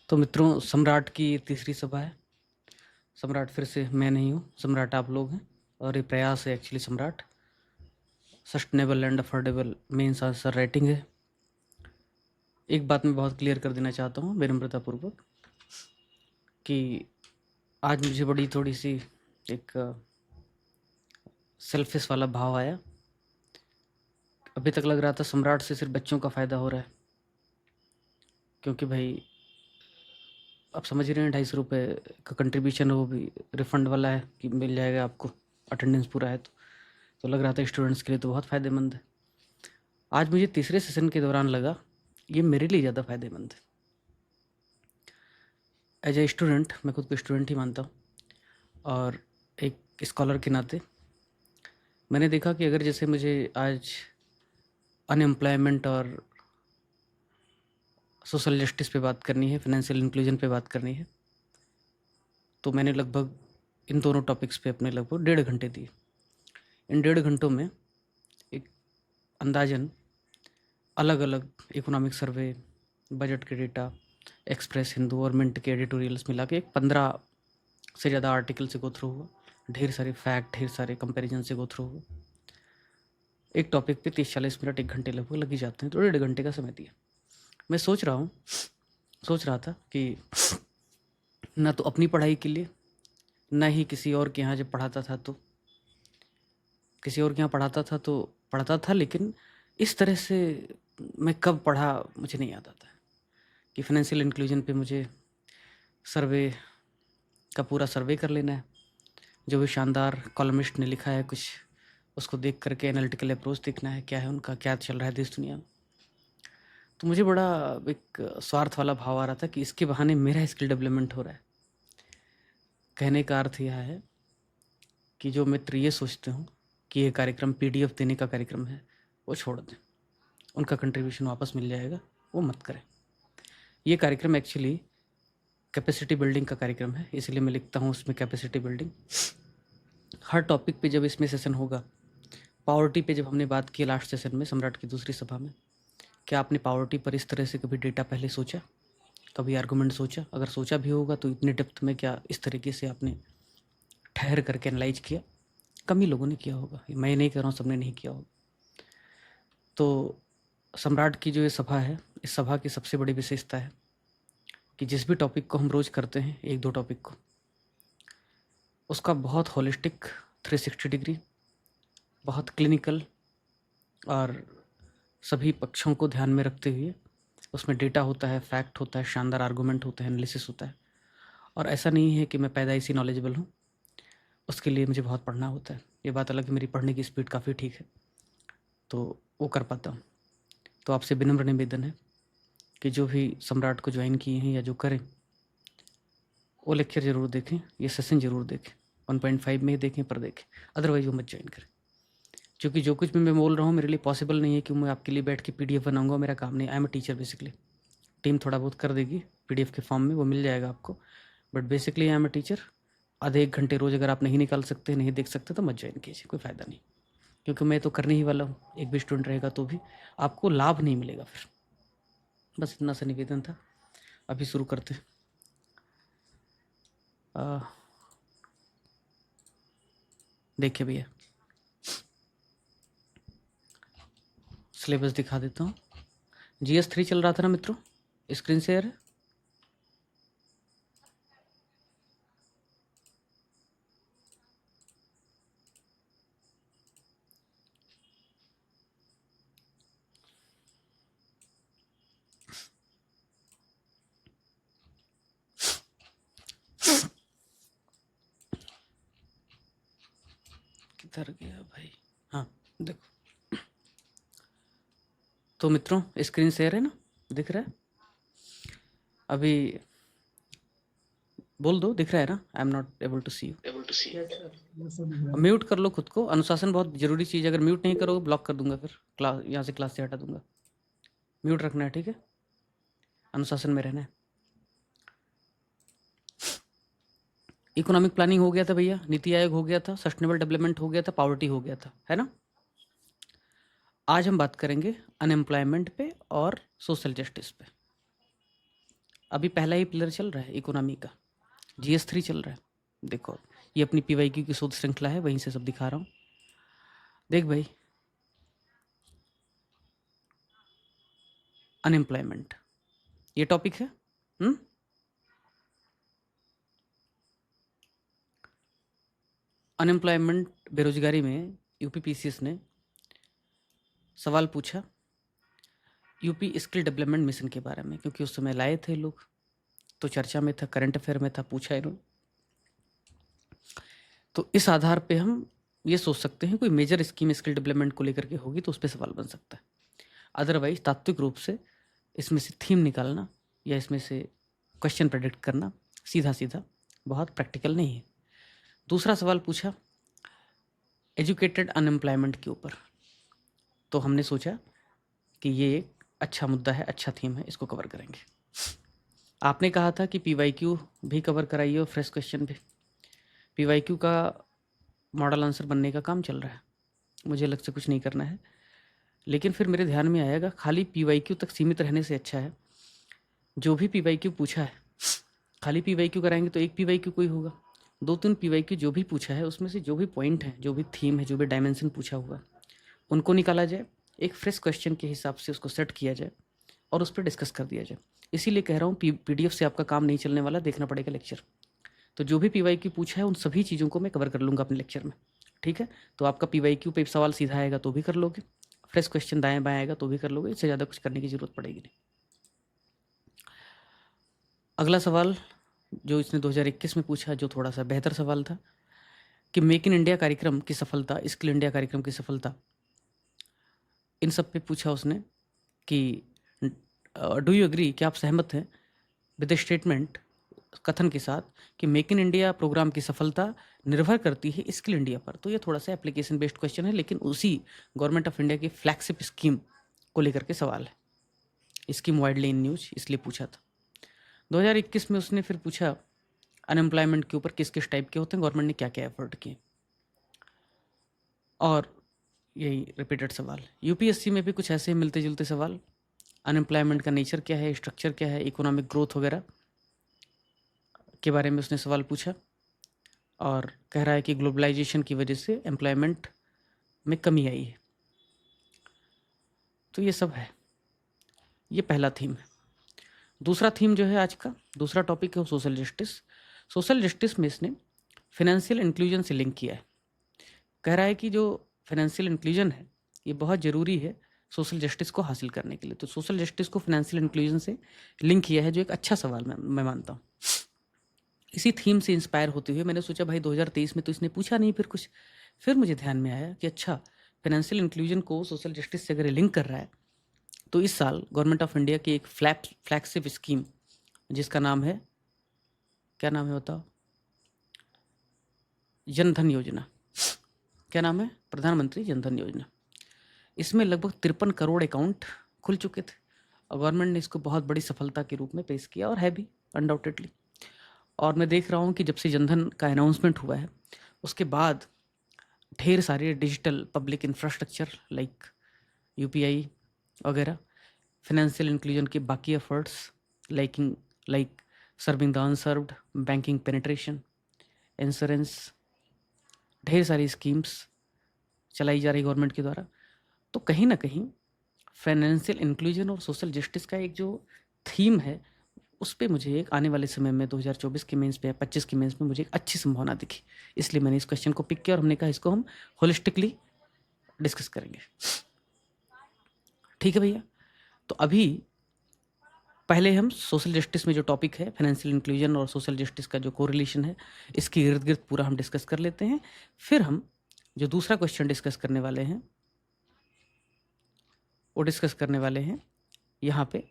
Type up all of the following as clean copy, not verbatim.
तो मित्रों, सम्राट की तीसरी सभा है। सम्राट फिर से मैं नहीं हूँ, सम्राट आप लोग हैं। और ये प्रयास है actually Samrat sustainable and affordable mains answer writing है। एक बात मैं बहुत क्लियर कर देना चाहता हूँ विनम्रतापूर्वक कि आज मुझे बड़ी थोड़ी सी एक सेल्फिश वाला भाव आया। अभी तक लग रहा था सम्राट से सिर्फ बच्चों का फ़ायदा हो रहा है, क्योंकि भाई आप समझ ही रहे हैं 250 का कंट्रीब्यूशन है, वो भी रिफंड वाला है कि मिल जाएगा आपको अटेंडेंस पूरा है। तो लग रहा था स्टूडेंट्स के लिए तो बहुत फ़ायदेमंद है। आज मुझे तीसरे सेशन के दौरान लगा ये मेरे लिए ज़्यादा फ़ायदेमंद है। एज ए स्टूडेंट, मैं खुद को स्टूडेंट ही मानता हूँ, और एक स्कॉलर के नाते मैंने देखा कि अगर जैसे मुझे आज अनएम्प्लॉयमेंट और सोशल जस्टिस पे बात करनी है, फाइनेंशियल इंक्लूजन पे बात करनी है, तो मैंने लगभग इन दोनों टॉपिक्स पे अपने लगभग 1.5 घंटे दिए। इन 1.5 घंटों में एक अंदाजन अलग अलग इकोनॉमिक सर्वे, बजट के डेटा, एक्सप्रेस हिंदू और मिंट के एडिटोरियल्स मिला के एक 15 से ज़्यादा आर्टिकल से गो थ्रू हुआ, ढेर सारे फैक्ट, ढेर सारे कंपैरिजन से गो थ्रू हुआ। एक टॉपिक पे 30-40 मिनट, 1 घंटे लगभग लग ही जाते हैं, तो 1.5 घंटे का समय दिया। मैं सोच रहा था कि ना तो अपनी पढ़ाई के लिए, ना ही किसी और के यहाँ जब पढ़ाता था तो किसी और के यहाँ पढ़ाता था, लेकिन इस तरह से मैं कब पढ़ा मुझे नहीं याद आता है कि फाइनेंशियल इंक्लूजन पे मुझे सर्वे का पूरा सर्वे कर लेना है। जो भी शानदार कॉलमिस्ट ने लिखा है कुछ, उसको देख करके एनालिटिकल अप्रोच देखना है, क्या है उनका, क्या चल रहा है देश दुनिया में। तो मुझे बड़ा एक स्वार्थ वाला भाव आ रहा था कि इसके बहाने मेरा स्किल डेवलपमेंट हो रहा है। कहने का अर्थ यह है कि जो मित्र ये सोचते हो कि ये कार्यक्रम PDF देने का कार्यक्रम है, वो छोड़ दें, उनका कंट्रीब्यूशन वापस मिल जाएगा, वो मत करें। ये कार्यक्रम एक्चुअली कैपेसिटी बिल्डिंग का कार्यक्रम है, इसलिए मैं लिखता हूँ उसमें कैपेसिटी बिल्डिंग। हर टॉपिक पे जब इसमें सेशन होगा, पावर्टी पे जब हमने बात की लास्ट सेशन में सम्राट की दूसरी सभा में, क्या आपने पावर्टी पर इस तरह से कभी डेटा पहले सोचा, कभी आर्गूमेंट सोचा? अगर सोचा भी होगा तो इतने डेप्थ में क्या इस तरीके से आपने ठहर करके एनालाइज किया? कम ही लोगों ने किया होगा, मैं नहीं कह रहा हूँ सबने नहीं किया होगा। तो सम्राट की जो ये सभा है, इस सभा की सबसे बड़ी विशेषता है कि जिस भी टॉपिक को हम रोज़ करते हैं, 1-2 टॉपिक को, उसका बहुत होलिस्टिक 360 डिग्री, बहुत क्लिनिकल और सभी पक्षों को ध्यान में रखते हुए उसमें डेटा होता है, फैक्ट होता है, शानदार आर्गूमेंट होता है, एनालिसिस होता है। और ऐसा नहीं है कि मैं पैदाइशी नॉलेजेबल हूँ, उसके लिए मुझे बहुत पढ़ना होता है। ये बात अलग है, मेरी पढ़ने की स्पीड काफ़ी ठीक है, तो वो कर पाता हूँ। तो आपसे विनम्र निवेदन है कि जो भी सम्राट को ज्वाइन किए हैं या जो करें, वो लेक्चर ज़रूर देखें, ये सेशन ज़रूर देखें, 1.5 में ही देखें पर देखें, अदरवाइज़ वो मत ज्वाइन करें। क्योंकि जो कुछ भी मैं बोल रहा हूँ मेरे लिए पॉसिबल नहीं है कि मैं आपके लिए बैठ के PDF बनाऊँगा, मेरा काम नहीं। I am a teacher basically. Team थोड़ा बहुत कर देगी PDF के फॉर्म में, वो मिल जाएगा आपको, but basically I am a teacher. आधे 1 घंटे रोज़ अगर आप नहीं निकाल सकते, नहीं देख सकते, तो मत ज्वाइन कीजिए, कोई फ़ायदा नहीं। क्योंकि मैं तो करने ही वाला हूँ, एक भी स्टूडेंट रहेगा तो भी आपको लाभ नहीं मिलेगा फिर। बस इतना सा निवेदन था। अभी शुरू करते हैं। देखिए भैया, सिलेबस दिखा देता हूँ। GS3 चल रहा था ना मित्रों, स्क्रीन शेयर है। किधर गया भाई? हाँ देखो, तो मित्रों स्क्रीन शेयर है ना, दिख रहा है? अभी बोल दो, दिख रहा है ना? I am not able to see you. Mute कर लो खुद को, अनुशासन बहुत जरूरी चीज़ है। अगर म्यूट नहीं करोगे ब्लॉक कर दूंगा, फिर क्लास यहाँ से क्लास से हटा दूंगा। म्यूट रखना है, ठीक है? अनुशासन में रहना है। इकोनॉमिक प्लानिंग हो गया था भैया, नीति आयोग हो गया था, सस्टेनेबल डेवलपमेंट हो गया था, पावर्टी हो गया था, है ना? आज हम बात करेंगे अनएम्प्लॉयमेंट पे और सोशल जस्टिस पे। अभी पहला ही पिलर चल रहा है इकोनॉमी का, GS3 चल रहा है। देखो ये अपनी PYQ की शोध श्रृंखला है, वहीं से सब दिखा रहा हूँ। देख भाई, अनएम्प्लॉयमेंट ये टॉपिक है। अनएम्प्लॉयमेंट, बेरोजगारी में UPPCS ने सवाल पूछा यूपी स्किल डेवलपमेंट मिशन के बारे में, क्योंकि उस समय लाए थे लोग, तो चर्चा में था, करंट अफेयर में था, पूछा इन्होंने। तो इस आधार पे हम ये सोच सकते हैं कोई मेजर स्कीम स्किल डेवलपमेंट को लेकर के होगी तो उस पर सवाल बन सकता है। अदरवाइज तात्विक रूप से इसमें से थीम निकालना या इसमें से क्वेश्चन प्रेडिक्ट करना सीधा सीधा बहुत प्रैक्टिकल नहीं है। दूसरा सवाल पूछा एजुकेटेड अनएम्प्लॉयमेंट के ऊपर, तो हमने सोचा कि ये एक अच्छा मुद्दा है, अच्छा थीम है, इसको कवर करेंगे। आपने कहा था कि PYQ भी कवर कराइए और फ्रेश क्वेश्चन भी। PYQ का मॉडल आंसर बनने का काम चल रहा है, मुझे अलग से कुछ नहीं करना है। लेकिन फिर मेरे ध्यान में आएगा खाली PYQ तक सीमित रहने से अच्छा है जो भी PYQ पूछा है, खाली PYQ कराएंगे तो एक PYQ कोई होगा, 2-3 PYQ जो भी पूछा है उसमें से जो भी पॉइंट है, जो भी थीम है, जो भी डायमेंशन पूछा हुआ उनको निकाला जाए, एक फ्रेश क्वेश्चन के हिसाब से उसको सेट किया जाए और उस पर डिस्कस कर दिया जाए। इसीलिए कह रहा हूँ PDF से आपका काम नहीं चलने वाला, देखना पड़ेगा लेक्चर। तो जो भी PYQ पूछा है उन सभी चीज़ों को मैं कवर कर लूँगा अपने लेक्चर में, ठीक है। तो आपका PYQ पे सवाल सीधा आएगा तो भी कर लोगे, फ्रेश क्वेश्चन दाएं बाएं आएगा तो भी कर लोगे, इससे ज़्यादा कुछ करने की ज़रूरत पड़ेगी नहीं। अगला सवाल जो इसने 2021 में पूछा, जो थोड़ा सा बेहतर सवाल था कि मेक इन इंडिया कार्यक्रम की सफलता, स्किल इंडिया कार्यक्रम की सफलता, इन सब पे पूछा उसने कि डू यू एग्री, क्या आप सहमत हैं विद स्टेटमेंट, कथन के साथ कि मेक इन इंडिया प्रोग्राम की सफलता निर्भर करती है स्किल इंडिया पर। तो ये थोड़ा सा एप्लीकेशन बेस्ड क्वेश्चन है, लेकिन उसी गवर्नमेंट ऑफ इंडिया की फ्लैगशिप स्कीम को लेकर के सवाल है। स्कीम वाइडली इन न्यूज इसलिए पूछा था। 2021 में उसने फिर पूछा अनएम्प्लॉयमेंट के ऊपर किस किस टाइप के होते हैं, गवर्नमेंट ने क्या क्या एफर्ट किए, और यही रिपीटेड सवाल। UPSC में भी कुछ ऐसे मिलते जुलते सवाल, अनएम्प्लॉयमेंट का नेचर क्या है, स्ट्रक्चर क्या है, इकोनॉमिक ग्रोथ वगैरह के बारे में उसने सवाल पूछा, और कह रहा है कि ग्लोबलाइजेशन की वजह से एम्प्लॉयमेंट में कमी आई है। तो ये सब है, ये पहला थीम है। दूसरा थीम जो है आज का, दूसरा टॉपिक है वो सोशल जस्टिस। सोशल जस्टिस में इसने फिनेंशियल इंक्लूजन से लिंक किया है। कह रहा है कि जो फाइनेंशियल इंक्लूजन है ये बहुत ज़रूरी है सोशल जस्टिस को हासिल करने के लिए। तो सोशल जस्टिस को फाइनेंशियल इंक्लूजन से लिंक किया है, जो एक अच्छा सवाल मैं मानता हूँ। इसी थीम से इंस्पायर होते हुए मैंने सोचा भाई 2023 में तो इसने पूछा नहीं फिर कुछ, फिर मुझे ध्यान में आया कि अच्छा फाइनेंशियल इंक्लूजन को सोशल जस्टिस से अगर लिंक कर रहा है तो इस साल गवर्नमेंट ऑफ इंडिया की एक फ्लैगशिप स्कीम जिसका नाम है, क्या नाम है बताओ, जनधन योजना। क्या नाम है? प्रधानमंत्री जनधन योजना। इसमें लगभग 53 करोड़ अकाउंट खुल चुके थे और गवर्नमेंट ने इसको बहुत बड़ी सफलता के रूप में पेश किया, और है भी अनडाउटेडली। और मैं देख रहा हूँ कि जब से जनधन का अनाउंसमेंट हुआ है उसके बाद ढेर सारे digital public infrastructure like UPI वगैरह, फाइनेंशियल इंक्लूजन के बाकी efforts like serving the unserved, banking penetration, insurance, ढेर सारी स्कीम्स चलाई जा रही गवर्नमेंट के द्वारा। तो कहीं ना कहीं फाइनेंशियल इंक्लूजन और सोशल जस्टिस का एक जो थीम है उस पर मुझे एक आने वाले समय में 2024 के मेंस पे या 25 के मेंस में मुझे एक अच्छी संभावना दिखी, इसलिए मैंने इस क्वेश्चन को पिक किया और हमने कहा इसको हम होलिस्टिकली डिस्कस करेंगे। ठीक है भैया, तो अभी पहले हम सोशल जस्टिस में जो टॉपिक है फाइनेंशियल इंक्लूजन और सोशल जस्टिस का जो कोरिलेशन है इसके इर्द गिर्द पूरा हम डिस्कस कर लेते हैं। फिर हम जो दूसरा क्वेश्चन डिस्कस करने वाले हैं वो डिस्कस करने वाले हैं यहाँ पे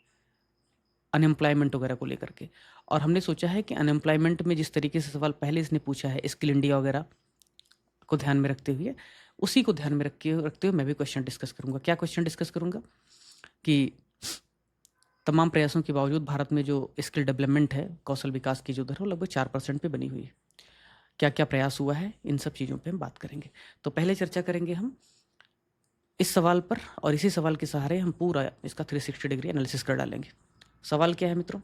अनएम्प्लॉयमेंट वगैरह को लेकर के। और हमने सोचा है कि अनएम्प्लॉयमेंट में जिस तरीके से सवाल पहले इसने पूछा है स्किल इंडिया वगैरह को ध्यान में रखते हुए, उसी को ध्यान में रखते हुए मैं भी क्वेश्चन डिस्कस करूँगा। क्या क्वेश्चन डिस्कस करूँगा कि तमाम प्रयासों के बावजूद भारत में जो स्किल डेवलपमेंट है, कौशल विकास की जो दर है वो लगभग 4% पे बनी हुई है। क्या क्या प्रयास हुआ है, इन सब चीज़ों पे हम बात करेंगे। तो पहले चर्चा करेंगे हम इस सवाल पर, और इसी सवाल के सहारे हम पूरा इसका 360 डिग्री एनालिसिस कर डालेंगे। सवाल क्या है मित्रों?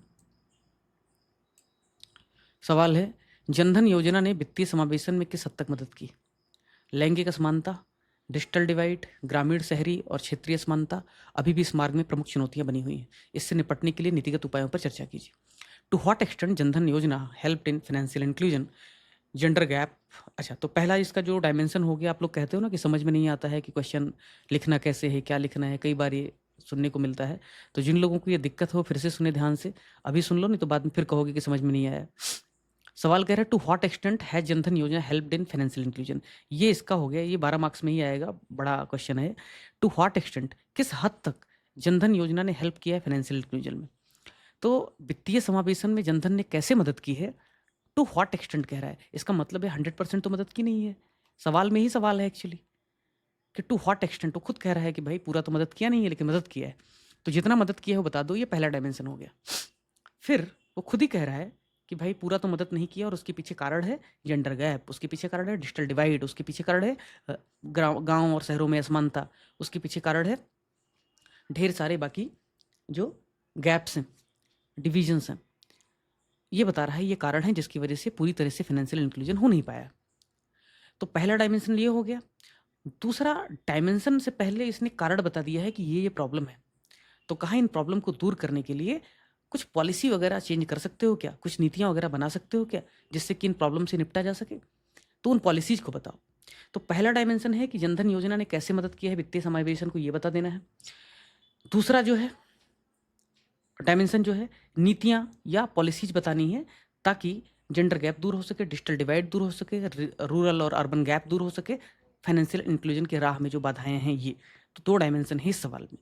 सवाल है, जनधन योजना ने वित्तीय समावेशन में किस हद तक मदद की? लैंगिक असमानता, डिजिटल डिवाइड, ग्रामीण शहरी और क्षेत्रीय असमानता अभी भी इस मार्ग में प्रमुख चुनौतियां बनी हुई हैं। इससे निपटने के लिए नीतिगत उपायों पर चर्चा कीजिए। टू व्हाट एक्सटेंट जनधन योजना helped in financial inclusion, gender gap. अच्छा, तो पहला इसका जो डायमेंशन हो गया, आप लोग कहते हो ना कि समझ में नहीं आता है कि क्वेश्चन लिखना कैसे है, क्या लिखना है, कई बार ये सुनने को मिलता है। तो जिन लोगों को ये दिक्कत हो फिर से सुने ध्यान से, अभी सुन लो नहीं तो बाद में फिर कहोगे कि समझ में नहीं आया। सवाल कह रहा है टू व्हाट एक्सटेंट है जनधन योजना हेल्प्ड इन फाइनेंशियल इंक्लूजन। ये इसका हो गया, ये 12 मार्क्स में ही आएगा, बड़ा क्वेश्चन है। टू व्हाट एक्सटेंट, किस हद तक जनधन योजना ने हेल्प किया है फाइनेंशियल इंक्लूजन में। तो वित्तीय समावेशन में जनधन ने कैसे मदद की है, टू व्हाट एक्सटेंट कह रहा है, इसका मतलब है 100% तो मदद की नहीं है। सवाल में ही सवाल है एक्चुअली कि टू व्हाट एक्सटेंट। तो खुद कह रहा है कि भाई पूरा तो मदद किया नहीं है लेकिन मदद किया है, तो जितना मदद किया है वो बता दो। ये पहला डायमेंशन हो गया। फिर वो खुद ही कह रहा है कि भाई पूरा तो मदद नहीं किया और उसके पीछे कारण है जेंडर गैप, उसके पीछे कारण है डिजिटल डिवाइड, उसके पीछे कारण है गांव और शहरों में असमानता, उसके पीछे कारण है ढेर सारे बाकी जो गैप्स हैं, डिविजन्स हैं। ये बता रहा है ये कारण है जिसकी वजह से पूरी तरह से फाइनेंशियल इंक्लूजन हो नहीं पाया। तो पहला डायमेंशन ये हो गया। दूसरा डायमेंशन से पहले इसने कारण बता दिया है कि ये प्रॉब्लम है। तो कहाँ इन प्रॉब्लम को दूर करने के लिए कुछ पॉलिसी वगैरह चेंज कर सकते हो क्या, कुछ नीतियाँ वगैरह बना सकते हो क्या जिससे कि इन प्रॉब्लम से निपटा जा सके, तो उन पॉलिसीज को बताओ। तो पहला डायमेंशन है कि जनधन योजना ने कैसे मदद किया है वित्तीय समावेशन को, ये बता देना है। दूसरा जो है डायमेंशन जो है नीतियाँ या पॉलिसीज बतानी है ताकि जेंडर गैप दूर हो सके, डिजिटल डिवाइड दूर हो सके, रूरल और अर्बन गैप दूर हो सके, फाइनेंशियल इंक्लूजन के राह में जो बाधाएं हैं ये। तो 2 डायमेंशन है इस सवाल में।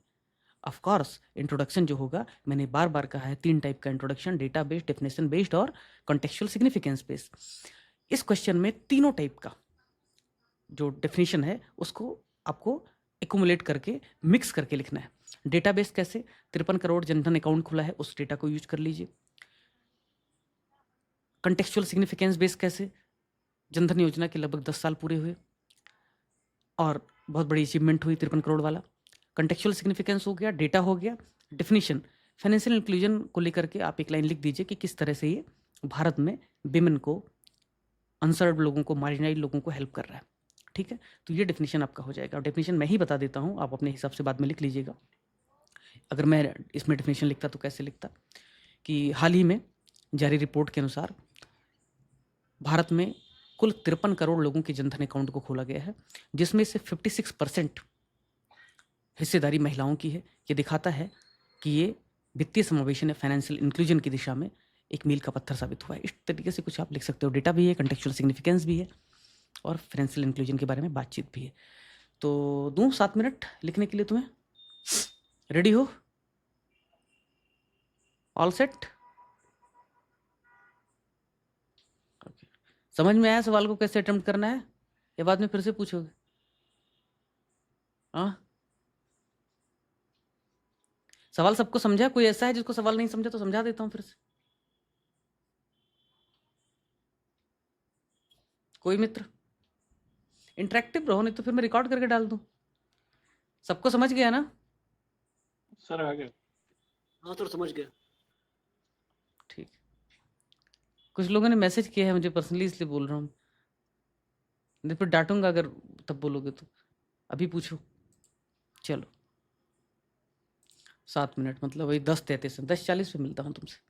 ऑफ कोर्स इंट्रोडक्शन जो होगा, मैंने बार बार कहा है 3 टाइप का introduction, data based, definition based और कॉन्टेक्चुअल सिग्निफिकेंस बेस्ड। इस क्वेश्चन में तीनों टाइप का जो डेफिनेशन है उसको आपको एकुमुलेट करके मिक्स करके लिखना है। डेटाबेस कैसे, 53 करोड़ जनधन अकाउंट खुला है, उस डेटा को यूज कर लीजिए। कॉन्टेक्चुअल सिग्निफिकेंस बेस कैसे, जनधन योजना के लगभग 10 साल पूरे हुए और बहुत बड़ी अचीवमेंट हुई 53 करोड़ वाला। कॉन्टेक्चुअल सिग्निफिकेंस हो गया, डेटा हो गया। डेफिनेशन, फाइनेंशियल इंक्लूजन को लेकर के आप एक लाइन लिख दीजिए कि किस तरह से ये भारत में विमेन को, अनसर्व लोगों को, मार्जिनाइज लोगों को हेल्प कर रहा है। ठीक है, तो ये डेफिनेशन आपका हो जाएगा। डेफिनेशन मैं ही बता देता हूँ, आप अपने हिसाब से बाद में लिख लीजिएगा। अगर मैं इसमें डेफिनेशन लिखता तो कैसे लिखता कि हाल ही में जारी रिपोर्ट के अनुसार भारत में कुल 53 करोड़ लोगों के जनधन अकाउंट को खोला गया है, जिसमें से 56% हिस्सेदारी महिलाओं की है। ये दिखाता है कि ये वित्तीय समावेशन या फाइनेंशियल इंक्लूजन की दिशा में एक मील का पत्थर साबित हुआ है। इस तरीके से कुछ आप लिख सकते हो। डेटा भी है, कंटेक्चुअल सिग्निफिकेंस भी है और फाइनेंशियल इंक्लूजन के बारे में बातचीत भी है। तो दूँ 7 मिनट लिखने के लिए तुम्हें, रेडी हो, ऑल सेट? समझ में आया सवाल को कैसे अटेम्प्ट करना है, ये बाद में फिर से पूछोगे? हाँ, सवाल सबको समझा? कोई ऐसा है जिसको सवाल नहीं समझा तो समझा देता हूँ फिर से। कोई मित्र इंटरेक्टिव रहो, नहीं तो फिर मैं रिकॉर्ड करके डाल दूँ। सबको समझ गया ना? सर आ गया। हाँ तो समझ गया। ठीक, कुछ लोगों ने मैसेज किया है मुझे पर्सनली, इसलिए बोल रहा हूँ, नहीं फिर डांटूंगा अगर तब बोलोगे तो। अभी पूछो, चलो 7 मिनट मतलब वही 10:33, 10:40 पे मिलता हूँ तुमसे।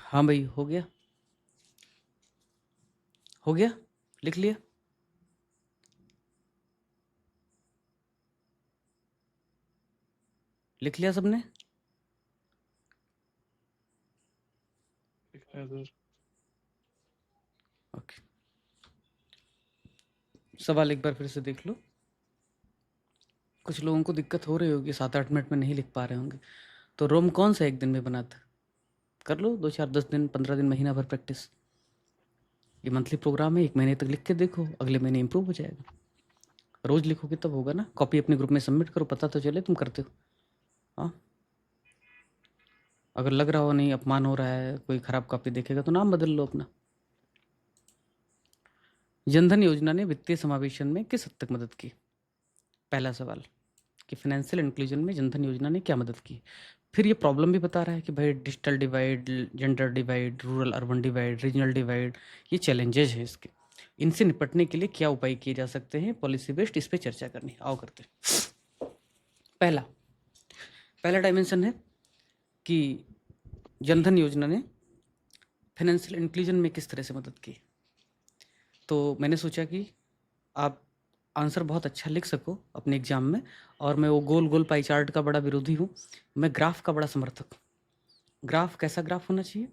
हाँ भाई, हो गया, हो गया, लिख लिया? लिख लिया सबने? ओके, सवाल एक बार फिर से देख लो। कुछ लोगों को दिक्कत हो रही होगी, 7-8 मिनट में नहीं लिख पा रहे होंगे, तो रोम कौन सा एक दिन में बनाता, कर लो 2-4 10 दिन 15 दिन महीना भर प्रैक्टिस। ये मंथली प्रोग्राम है, 1 महीने तक लिख के देखो, अगले महीने इंप्रूव हो जाएगा। रोज लिखोगे तब होगा ना। कॉपी अपने ग्रुप में सबमिट करो, पता तो चले तुम करते हो। हाँ, अगर लग रहा हो नहीं अपमान हो रहा है, कोई ख़राब कॉपी देखेगा तो नाम बदल लो अपना। जनधन योजना ने वित्तीय समावेशन में किस हद तक मदद की? पहला सवाल कि फाइनेंशियल इंक्लूजन में जनधन योजना ने क्या मदद की। फिर ये प्रॉब्लम भी बता रहा है कि भाई digital divide, gender divide, rural urban divide, regional divide, ये चैलेंजेस हैं इसके। इनसे निपटने के लिए क्या उपाय किए जा सकते हैं पॉलिसी बेस्ड, इस पर चर्चा करनी। आओ करते हैं। पहला डायमेंशन है कि जनधन योजना ने फाइनेंशियल इंक्लूजन में किस तरह से मदद की। तो मैंने सोचा कि आप आंसर बहुत अच्छा लिख सको अपने एग्जाम में, और मैं वो गोल गोल पाई चार्ट का बड़ा विरोधी हूँ, मैं ग्राफ का बड़ा समर्थक हूँ। ग्राफ कैसा ग्राफ होना चाहिए?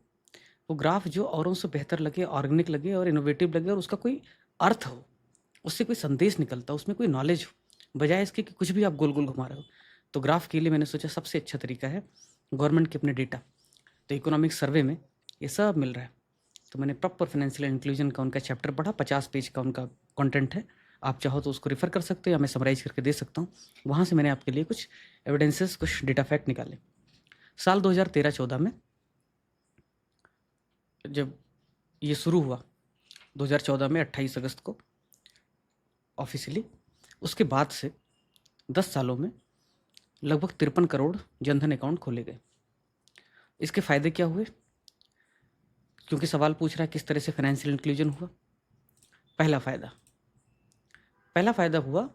वो ग्राफ जो औरों से बेहतर लगे, ऑर्गेनिक लगे और इनोवेटिव लगे, और उसका कोई अर्थ हो, उससे कोई संदेश निकलता, उसमें कोई नॉलेज हो, बजाय इसके कि कुछ भी आप गोल गोल घुमा रहे हो। तो ग्राफ के लिए मैंने सोचा सबसे अच्छा तरीका है गवर्नमेंट के अपने डेटा। तो इकोनॉमिक सर्वे में ये सब मिल रहा है। तो मैंने प्रॉपर फाइनेंशियल इंक्लूजन का उनका चैप्टर पढ़ा, 50 पेज का उनका कंटेंट है। आप चाहो तो उसको रेफर कर सकते हो या मैं समराइज करके दे सकता हूँ। वहाँ से मैंने आपके लिए कुछ एविडेंसेस, कुछ डेटा फैक्ट निकाले। साल 2013-14 में जब ये शुरू हुआ, 2014 में 28 अगस्त को ऑफिशियली, उसके बाद से 10 सालों में लगभग 53 करोड़ जनधन अकाउंट खोले गए। इसके फ़ायदे क्या हुए? क्योंकि सवाल पूछ रहा है किस तरह से फाइनेंशियल इंक्लूजन हुआ। पहला फ़ायदा हुआ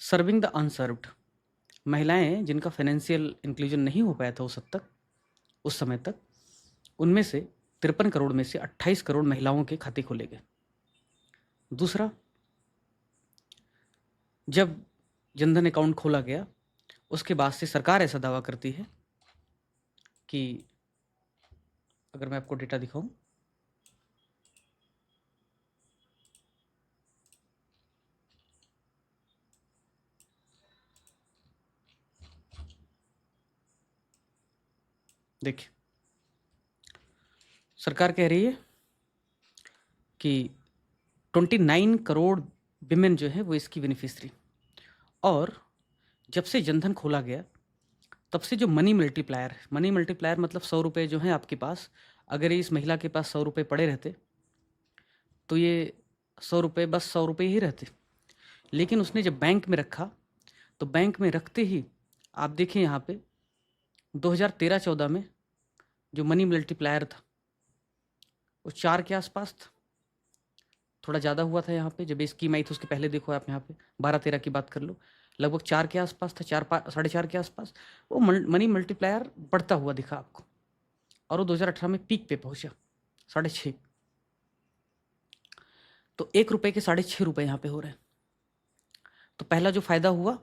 सर्विंग द अनसर्व्ड। महिलाएं जिनका फाइनेंशियल इंक्लूजन नहीं हो पाया था उस हद तक, उस समय तक, उनमें से 53 करोड़ में से 28 करोड़ महिलाओं के खाते खोले गए। दूसरा, जब जनधन अकाउंट खोला गया उसके बाद से सरकार ऐसा दावा करती है कि, अगर मैं आपको डेटा दिखाऊं, देखिए सरकार कह रही है कि 29 करोड़ विमेन जो है वो इसकी बेनिफिशरी। और जब से जनधन खोला गया तब से जो मनी मल्टीप्लायर है, मनी मल्टीप्लायर मतलब 100 रुपये जो हैं आपके पास, अगर इस महिला के पास 100 रुपये पड़े रहते तो ये 100 रुपये बस 100 रुपये ही रहते। लेकिन उसने जब बैंक में रखा तो बैंक में रखते ही आप देखें यहाँ पे 2013-14 में जो मनी मल्टीप्लायर था वो 4 के आसपास था, थोड़ा ज़्यादा हुआ था यहाँ पे। जब ये स्कीम आई थी उसके पहले देखो आप यहाँ पे 12-13 की बात कर लो, लगभग 4 के आसपास था, 4-4.5 के आसपास। वो मनी मल्टीप्लायर बढ़ता हुआ दिखा आपको, और वो 2018 में पीक पे पहुँचा 6.5। तो 1 रुपये के 6.5 रुपये यहाँ पे हो रहे हैं। तो पहला जो फ़ायदा हुआ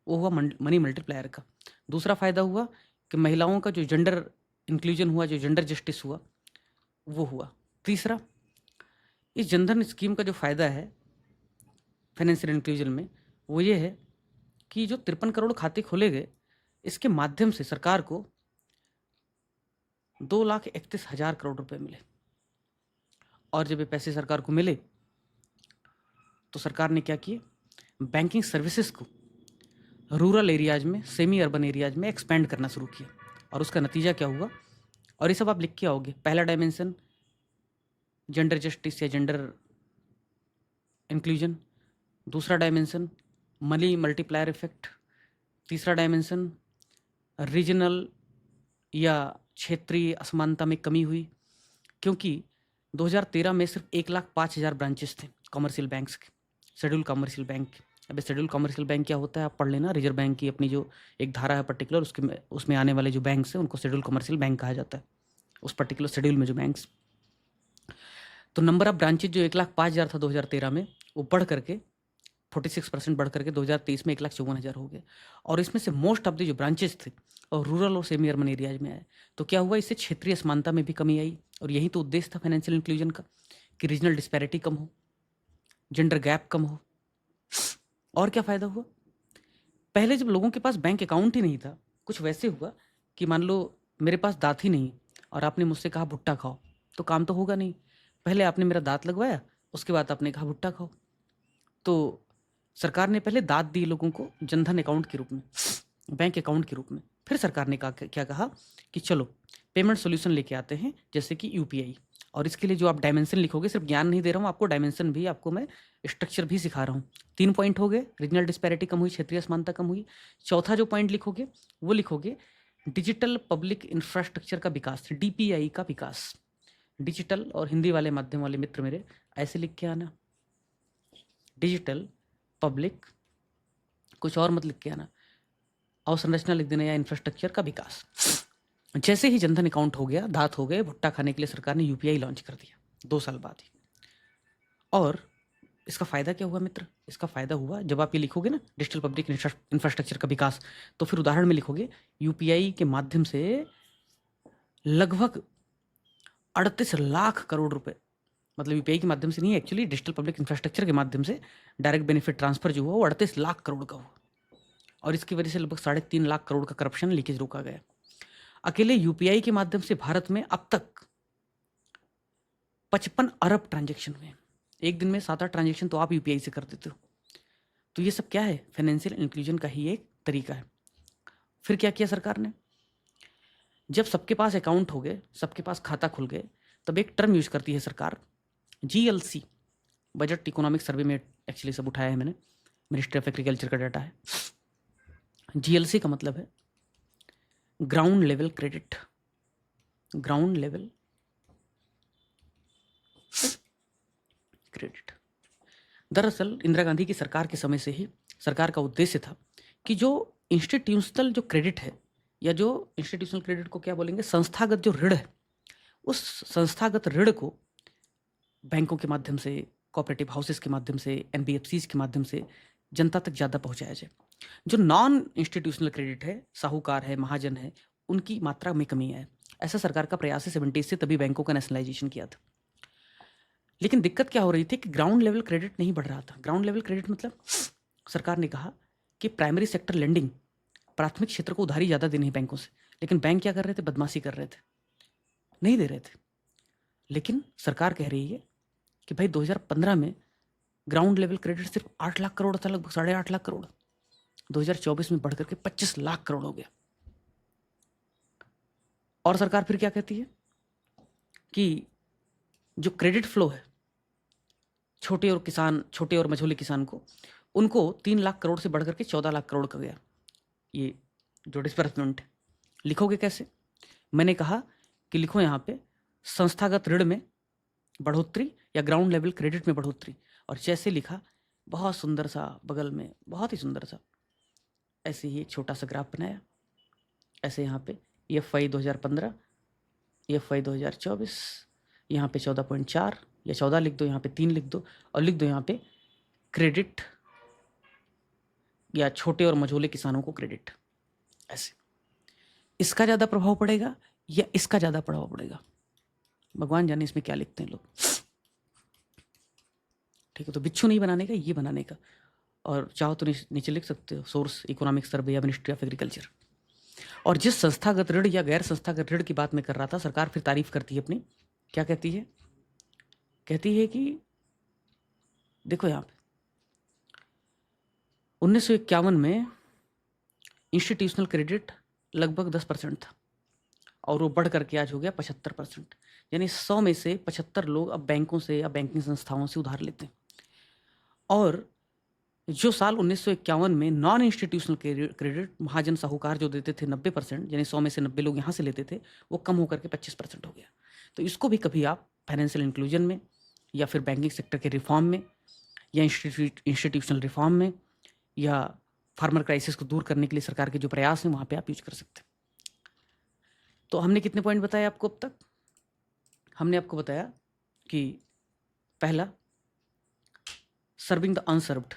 वो हुआ मनी मल्टीप्लायर का। दूसरा फ़ायदा हुआ कि महिलाओं का जो जेंडर इंक्लूजन हुआ, जो जेंडर जस्टिस हुआ, वो हुआ। तीसरा, इस जनधन स्कीम का जो फ़ायदा है फाइनेंशियल इंक्लूजन में, वो ये है कि जो 53 करोड़ खाते खोले गए, इसके माध्यम से सरकार को 2,31,000 करोड़ रुपए मिले। और जब ये पैसे सरकार को मिले तो सरकार ने क्या किया, बैंकिंग सर्विसेज को रूरल एरियाज में, सेमी अर्बन एरियाज में एक्सपेंड करना शुरू किया। और उसका नतीजा क्या हुआ, और ये सब आप लिख के आओगे। पहला डायमेंशन जेंडर जस्टिस या जेंडर इंक्लूजन, दूसरा डायमेंशन मनी मल्टीप्लायर इफेक्ट, तीसरा डायमेंशन रीजनल या क्षेत्रीय असमानता में कमी हुई, क्योंकि 2013 में सिर्फ 1,05,000 ब्रांचेस थे कॉमर्शियल बैंक्स के, शेड्यूल कॉमर्शियल बैंक के। अब शेड्यूल कॉमर्शियल बैंक क्या होता है आप पढ़ लेना, रिजर्व बैंक की अपनी जो एक धारा है पर्टिकुलर, उसमें आने वाले जो बैंक्स हैं उनको शेड्यूल कॉमर्शियल बैंक कहा जाता है, उस पर्टिकुलर शेड्यूल में जो बैंक्स। तो नंबर ऑफ ब्रांचेज जो 1,05,000 था 2013 में, वो बढ़ करके 46% बढ़ करके 2023 में 1,54,000 हो गए। और इसमें से मोस्ट ऑफ द जो ब्रांचेस थे और रूरल और सेमी अर्बन एरियाज में आए। तो क्या हुआ, इससे क्षेत्रीय असमानता में भी कमी आई। और यही तो उद्देश्य था फाइनेंशियल इंक्लूजन का, कि रीजनल डिस्पैरिटी कम हो, जेंडर गैप कम हो। और क्या फ़ायदा हुआ, पहले जब लोगों के पास बैंक अकाउंट ही नहीं था, कुछ वैसे हुआ कि मान लो मेरे पास दाँत ही नहीं और आपने मुझसे कहा भुट्टा खाओ, तो काम तो होगा नहीं। पहले आपने मेरा दाँत लगवाया, उसके बाद आपने कहा भुट्टा खाओ। तो सरकार ने पहले दाँत दी लोगों को जनधन अकाउंट के रूप में, बैंक अकाउंट के रूप में। फिर सरकार ने क्या कहा कि चलो पेमेंट सोल्यूशन लेके आते हैं, जैसे कि यूपीआई। और इसके लिए जो आप डायमेंशन लिखोगे, सिर्फ ज्ञान नहीं दे रहा हूँ आपको, डायमेंशन भी आपको मैं स्ट्रक्चर भी सिखा रहा हूँ। 3 पॉइंट हो गए, रीजनल डिस्पैरिटी कम हुई, क्षेत्रीय असमानता कम हुई। चौथा जो पॉइंट लिखोगे वो लिखोगे डिजिटल पब्लिक इंफ्रास्ट्रक्चर का विकास, डीपीआई का विकास। डिजिटल और हिंदी वाले माध्यम वाले मित्र मेरे ऐसे लिख के आना, डिजिटल पब्लिक, कुछ और मत लिख के आना, अवसंरचना लिख देना या इंफ्रास्ट्रक्चर का विकास। जैसे ही जनधन अकाउंट हो गया, दांत हो गए, भुट्टा खाने के लिए सरकार ने यूपीआई लॉन्च कर दिया 2 साल बाद ही। और इसका फ़ायदा क्या हुआ मित्र? इसका फ़ायदा हुआ जब आप ये लिखोगे ना डिजिटल पब्लिक इंफ्रास्ट्रक्चर का विकास, तो फिर उदाहरण में लिखोगे यूपीआई के माध्यम से लगभग 38 लाख करोड़ रुपए, मतलब यूपीआई के माध्यम से नहीं, एक्चुअली डिजिटल पब्लिक इंफ्रास्ट्रक्चर के माध्यम से डायरेक्ट बेनिफिट ट्रांसफर जो हुआ वो 38 लाख करोड़ का हुआ। और इसकी वजह से लगभग 3.5 लाख करोड़ का करप्शन लीकेज रोका गया। अकेले यूपीआई के माध्यम से भारत में अब तक 55 अरब ट्रांजेक्शन हुए। एक दिन में 7-8 ट्रांजेक्शन तो आप यूपीआई से कर देते हो। तो ये सब क्या है? फाइनेंशियल इंक्लूजन का ही एक तरीका है। फिर क्या किया सरकार ने? जब सबके पास अकाउंट हो गए, सबके पास खाता खुल गए, तब एक टर्म यूज करती है सरकार, जीएलसी, बजट इकोनॉमिक सर्वे में एक्चुअली सब उठाया है मैंने, मिनिस्ट्री ऑफ एग्रीकल्चर का डाटा है। जीएलसी का मतलब है ground level credit, ground level credit. दरअसल इंदिरा गांधी की सरकार के समय से ही सरकार का उद्देश्य था कि जो इंस्टीट्यूशनल जो क्रेडिट है, या जो इंस्टीट्यूशनल क्रेडिट को क्या बोलेंगे, संस्थागत जो ऋण है, उस संस्थागत ऋण को बैंकों के माध्यम से, कोऑपरेटिव हाउसेस के माध्यम से, एनबीएफसीज के माध्यम से जनता तक ज़्यादा पहुंचाया जाए। जो नॉन इंस्टीट्यूशनल क्रेडिट है, साहूकार है, महाजन है, उनकी मात्रा में कमी है। ऐसा सरकार का प्रयास है 70 से, तभी बैंकों का नेशनलाइजेशन किया था। लेकिन दिक्कत क्या हो रही थी कि ग्राउंड लेवल क्रेडिट नहीं बढ़ रहा था। ग्राउंड लेवल क्रेडिट मतलब सरकार ने कहा कि प्राइमरी सेक्टर लेंडिंग, प्राथमिक क्षेत्र को उधारी ज़्यादा देनी है बैंकों से, लेकिन बैंक क्या कर रहे थे? बदमाशी कर रहे थे, नहीं दे रहे थे। लेकिन सरकार कह रही है कि भाई 2015 में ग्राउंड लेवल क्रेडिट सिर्फ 8 लाख करोड़ था, लगभग 8.5 लाख करोड़, 2024 में बढ़कर के 25 लाख करोड़ हो गया। और सरकार फिर क्या कहती है कि जो क्रेडिट फ्लो है छोटे और मझोले किसान को, उनको 3 लाख करोड़ से बढ़कर के 14 लाख करोड़ का गया। ये जो डिस्बर्समेंट है, लिखोगे कैसे? मैंने कहा कि लिखो यहाँ पे संस्थागत ऋण में बढ़ोतरी या ग्राउंड लेवल क्रेडिट में बढ़ोतरी। और जैसे लिखा, बहुत सुंदर सा बगल में, बहुत ही सुंदर सा ऐसे ही एक छोटा सा ग्राफ बनाया, ऐसे यहाँ पे EFI 2015, EFI 2024, यहाँ पे 14.4 या 14 लिख दो, यहाँ पे 3 लिख दो, और लिख दो यहाँ पे क्रेडिट या छोटे और मझोले किसानों को क्रेडिट। ऐसे इसका ज़्यादा प्रभाव पड़ेगा या इसका ज़्यादा प्रभाव पड़ेगा? भगवान जाने इसमें क्या लिखते हैं लोग। ठीक है, तो बिच्छू नहीं बनाने का, ये बनाने का। और चाहो तो नीचे लिख सकते हो, सोर्स इकोनॉमिक सर्वे या मिनिस्ट्री ऑफ एग्रीकल्चर। और जिस संस्थागत ऋण या गैर संस्थागत ऋण की बात मैं कर रहा था, सरकार फिर तारीफ करती है अपनी। क्या कहती है? कहती है कि देखो यहाँ पे 1951 में इंस्टीट्यूशनल क्रेडिट लगभग 10% था, और वो बढ़ करके आज हो गया 75%। यानी 100 में से 75 लोग अब बैंकों से या बैंकिंग संस्थाओं से उधार लेते हैं। और जो साल 1951 में नॉन इंस्टीट्यूशनल क्रेडिट महाजन साहूकार जो देते थे 90%, यानी 100 में से 90 लोग यहाँ से लेते थे, वो कम होकर के 25% हो गया। तो इसको भी कभी आप फाइनेंशियल इंक्लूजन में, या फिर बैंकिंग सेक्टर के रिफॉर्म में, या इंस्टीट्यूशनल रिफॉर्म में, या फार्मर क्राइसिस को दूर करने के लिए सरकार के जो प्रयास हैं, वहाँ पे आप यूज कर सकते हैं। तो हमने कितने पॉइंट बताए आपको अब तक? हमने आपको बताया कि पहला, सर्विंग द अनसर्व्ड,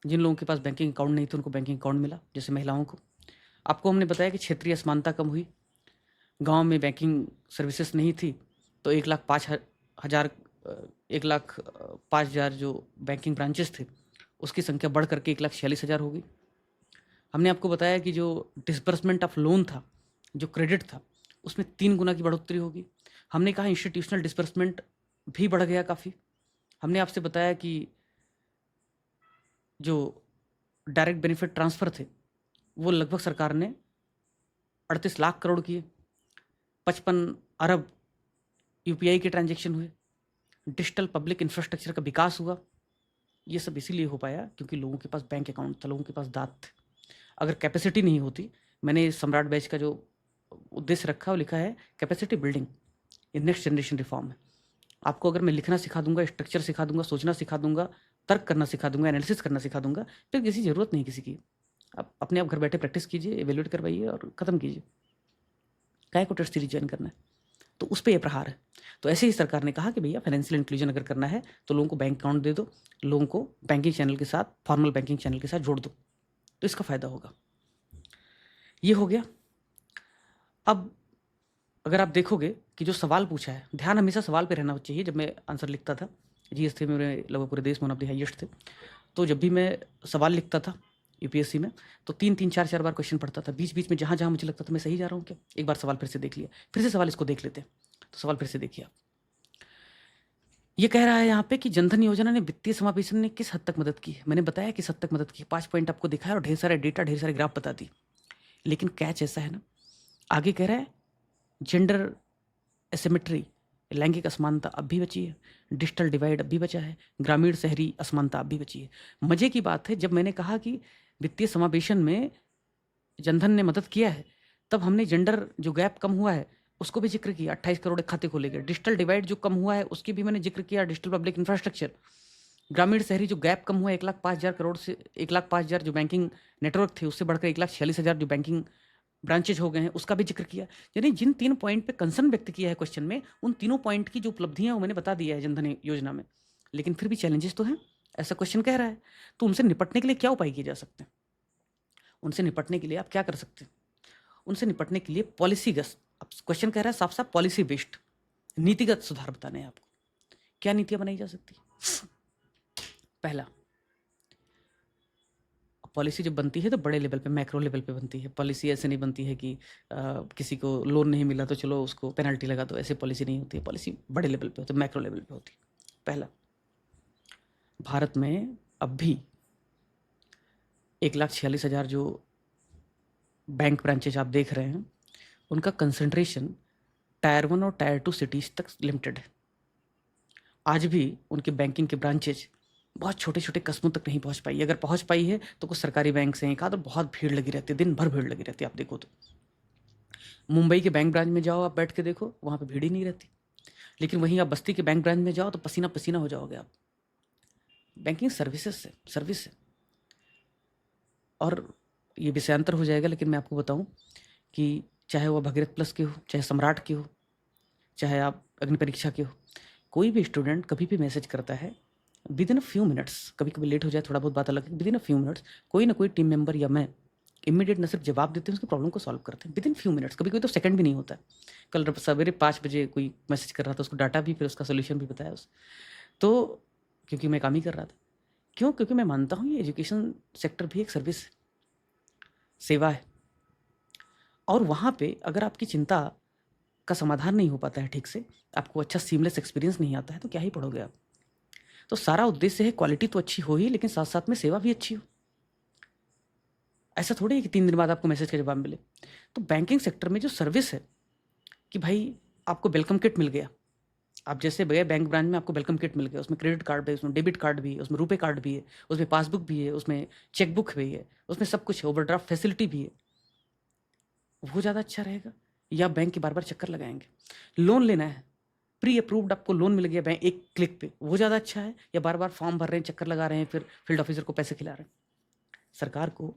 जिन लोगों के पास बैंकिंग अकाउंट नहीं थे उनको बैंकिंग अकाउंट मिला, जैसे महिलाओं को। आपको हमने बताया कि क्षेत्रीय असमानता कम हुई, गांव में बैंकिंग सर्विसेज नहीं थी, तो 1,05,000 जो बैंकिंग ब्रांचेस थे उसकी संख्या बढ़ करके 1,46,000 हो गई। हमने आपको बताया कि जो डिसबर्समेंट ऑफ लोन था, जो क्रेडिट था, उसमें 3 गुना की बढ़ोतरी होगी। हमने कहा इंस्टीट्यूशनल डिसबर्समेंट भी बढ़ गया काफ़ी। हमने आपसे बताया कि जो डायरेक्ट बेनिफिट ट्रांसफ़र थे वो लगभग सरकार ने 38 लाख करोड़ किए, 55 अरब यूपीआई के ट्रांजेक्शन हुए, डिजिटल पब्लिक इंफ्रास्ट्रक्चर का विकास हुआ। ये सब इसीलिए हो पाया क्योंकि लोगों के पास बैंक अकाउंट था, लोगों के पास दांत थे। अगर कैपेसिटी नहीं होती, मैंने सम्राट बैच का जो उद्देश्य रखा वो लिखा है कैपेसिटी बिल्डिंग, ये नेक्स्ट जनरेशन रिफॉर्म है। आपको अगर मैं लिखना सिखा दूंगा, स्ट्रक्चर सिखा दूंगा, सोचना सिखा दूंगा, तर्क करना सिखा दूंगा, एनालिसिस करना सिखा दूंगा, फिर किसी ज़रूरत नहीं किसी की। आप अपने आप घर बैठे प्रैक्टिस कीजिए, एवेल्यूएट करवाइए और ख़त्म कीजिए। काय को टेस्ट सीरीज ज्वाइन करना है? तो उस पर यह प्रहार है। तो ऐसे ही सरकार ने कहा कि भैया फाइनेंशियल इंक्लूजन अगर करना है तो लोगों को बैंक अकाउंट दे दो, लोगों को बैंकिंग चैनल के साथ, फॉर्मल बैंकिंग चैनल के साथ जोड़ दो, तो इसका फ़ायदा होगा। ये हो गया। अब अगर आप देखोगे कि जो सवाल पूछा है, ध्यान हमेशा सवाल पे रहना चाहिए। जब मैं आंसर लिखता था, जीएस में मेरे लगभग पूरे देश में वन ऑफ द हाईएस्ट थे, तो जब भी मैं सवाल लिखता था यूपीएससी में, तो 3-3 4-4 बार क्वेश्चन पढ़ता था। बीच बीच में जहाँ जहाँ मुझे लगता था मैं सही जा रहा हूँ क्या, एक बार सवाल फिर से देख लिया, फिर से सवाल इसको देख लेते हैं। तो सवाल फिर से देखिए आप। ये कह रहा है यहाँ पे कि जनधन योजना ने वित्तीय समावेशन ने किस हद तक मदद की है। मैंने बताया किस हद तक मदद की, 5 पॉइंट आपको दिखाया और ढेर सारे डेटा, ढेर सारे ग्राफ बता दी। लेकिन कैच ऐसा है ना, आगे कह रहा है जेंडर एसिमेट्री, लैंगिक असमानता अब भी बची है, डिजिटल डिवाइड अब भी बचा है, ग्रामीण शहरी असमानता अब भी बची है। मजे की बात है, जब मैंने कहा कि वित्तीय समावेशन में जनधन ने मदद किया है, तब हमने जेंडर जो गैप कम हुआ है उसको भी जिक्र किया, 28 करोड़ खाते खोले गए। डिजिटल डिवाइड जो कम हुआ है उसकी भी मैंने जिक्र किया, डिजिटल पब्लिक इंफ्रास्ट्रक्चर। ग्रामीण शहरी जो गैप कम हुआ है 1,05,000 करोड़ से, 1,05,000 जो बैंकिंग नेटवर्क थे उससे बढ़कर 1,46,000 जो बैंकिंग ब्रांचेज हो गए हैं, उसका भी जिक्र किया। यानी जिन 3 पॉइंट पे कंसर्न व्यक्त किया है क्वेश्चन में, उन तीनों पॉइंट की जो उपलब्धियां वो मैंने बता दिया है जनधन योजना में। लेकिन फिर भी चैलेंजेस तो हैं, ऐसा क्वेश्चन कह रहा है। तो उनसे निपटने के लिए क्या उपाय किए जा सकते हैं? उनसे निपटने के लिए आप क्या कर सकते हैं? उनसे निपटने के लिए पॉलिसीगत, अब क्वेश्चन कह रहा है साफ साफ पॉलिसी बेस्ड, नीतिगत सुधार बताने हैं आपको। क्या नीतियां बनाई जा सकती? पहला, पॉलिसी जब बनती है तो बड़े लेवल पे, मैक्रो लेवल पे बनती है। पॉलिसी ऐसे नहीं बनती है कि किसी को लोन नहीं मिला तो चलो उसको पेनल्टी लगा दो, ऐसे पॉलिसी नहीं होती है। पॉलिसी बड़े लेवल पे होती है, मैक्रो लेवल पे होती है। पहला, भारत में अब भी 1,46,000 जो बैंक ब्रांचेज आप देख रहे हैं, उनका कंसंट्रेशन टायर 1 और टायर 2 सिटीज़ तक लिमिटेड है। आज भी उनके बैंकिंग के ब्रांचेज बहुत छोटे छोटे कस्बों तक नहीं पहुंच पाई। अगर पहुंच पाई है तो कुछ सरकारी बैंक से एक आध, और बहुत भीड़ लगी रहती है, दिन भर भीड़ लगी रहती है। आप देखो तो मुंबई के बैंक ब्रांच में जाओ, आप बैठ के देखो, वहाँ पे भीड़ ही नहीं रहती। लेकिन वहीं आप बस्ती के बैंक ब्रांच में जाओ तो पसीना पसीना हो जाओगे आप। बैंकिंग सर्विस है। और ये विषयांतर हो जाएगा, लेकिन मैं आपको बताऊं कि चाहे वह भगीरथ प्लस के हो, चाहे सम्राट के हो, चाहे आप अग्नि परीक्षा के हो, कोई भी स्टूडेंट कभी भी मैसेज करता है with in a few minutes, कभी कभी लेट हो जाए, थोड़ा बहुत बात अलग है, with in a few minutes कोई ना कोई टीम मेंबर या मैं इमीडिएट न सिर्फ जवाब देते हैं, उसकी प्रॉब्लम को सॉल्व करते हैं विद इन फ्यू मिनट्स। कभी कोई तो सेकंड भी नहीं होता है। कल सवेरे 5 बजे कोई मैसेज कर रहा था, उसको डाटा भी, फिर उसका सोल्यूशन भी बताया उस, तो क्योंकि मैं काम ही कर रहा था। क्यों? क्योंकि मैं मानता हूँ ये एजुकेशन सेक्टर भी एक सर्विस है, सेवा है। और वहाँ पे अगर आपकी चिंता का समाधान नहीं हो पाता है ठीक से, आपको अच्छा सीमलेस एक्सपीरियंस नहीं आता है, तो क्या ही पढ़ोगे आप? तो सारा उद्देश्य है क्वालिटी तो अच्छी हो ही, लेकिन साथ साथ में सेवा भी अच्छी हो। ऐसा थोड़ी है कि 3 दिन बाद आपको मैसेज का जवाब मिले। तो बैंकिंग सेक्टर में जो सर्विस है कि भाई आपको वेलकम किट मिल गया, आप जैसे गए बैंक ब्रांच में, आपको वेलकम किट मिल गया, उसमें क्रेडिट कार्ड भी है, उसमें डेबिट कार्ड भी है, उसमें रुपए कार्ड भी है, उसमें पासबुक भी है, उसमें चेकबुक भी है, उसमें सब कुछ है, ओवरड्राफ्ट फैसिलिटी भी है। वो ज़्यादा अच्छा रहेगा या बैंक के बार बार चक्कर लगाएंगे? लोन लेना है, प्री अप्रूव्ड आपको लोन मिल गया बैंक एक क्लिक पे, वो ज़्यादा अच्छा है या बार बार फॉर्म भर रहे हैं, चक्कर लगा रहे हैं, फिर फील्ड ऑफिसर को पैसे खिला रहे हैं? सरकार को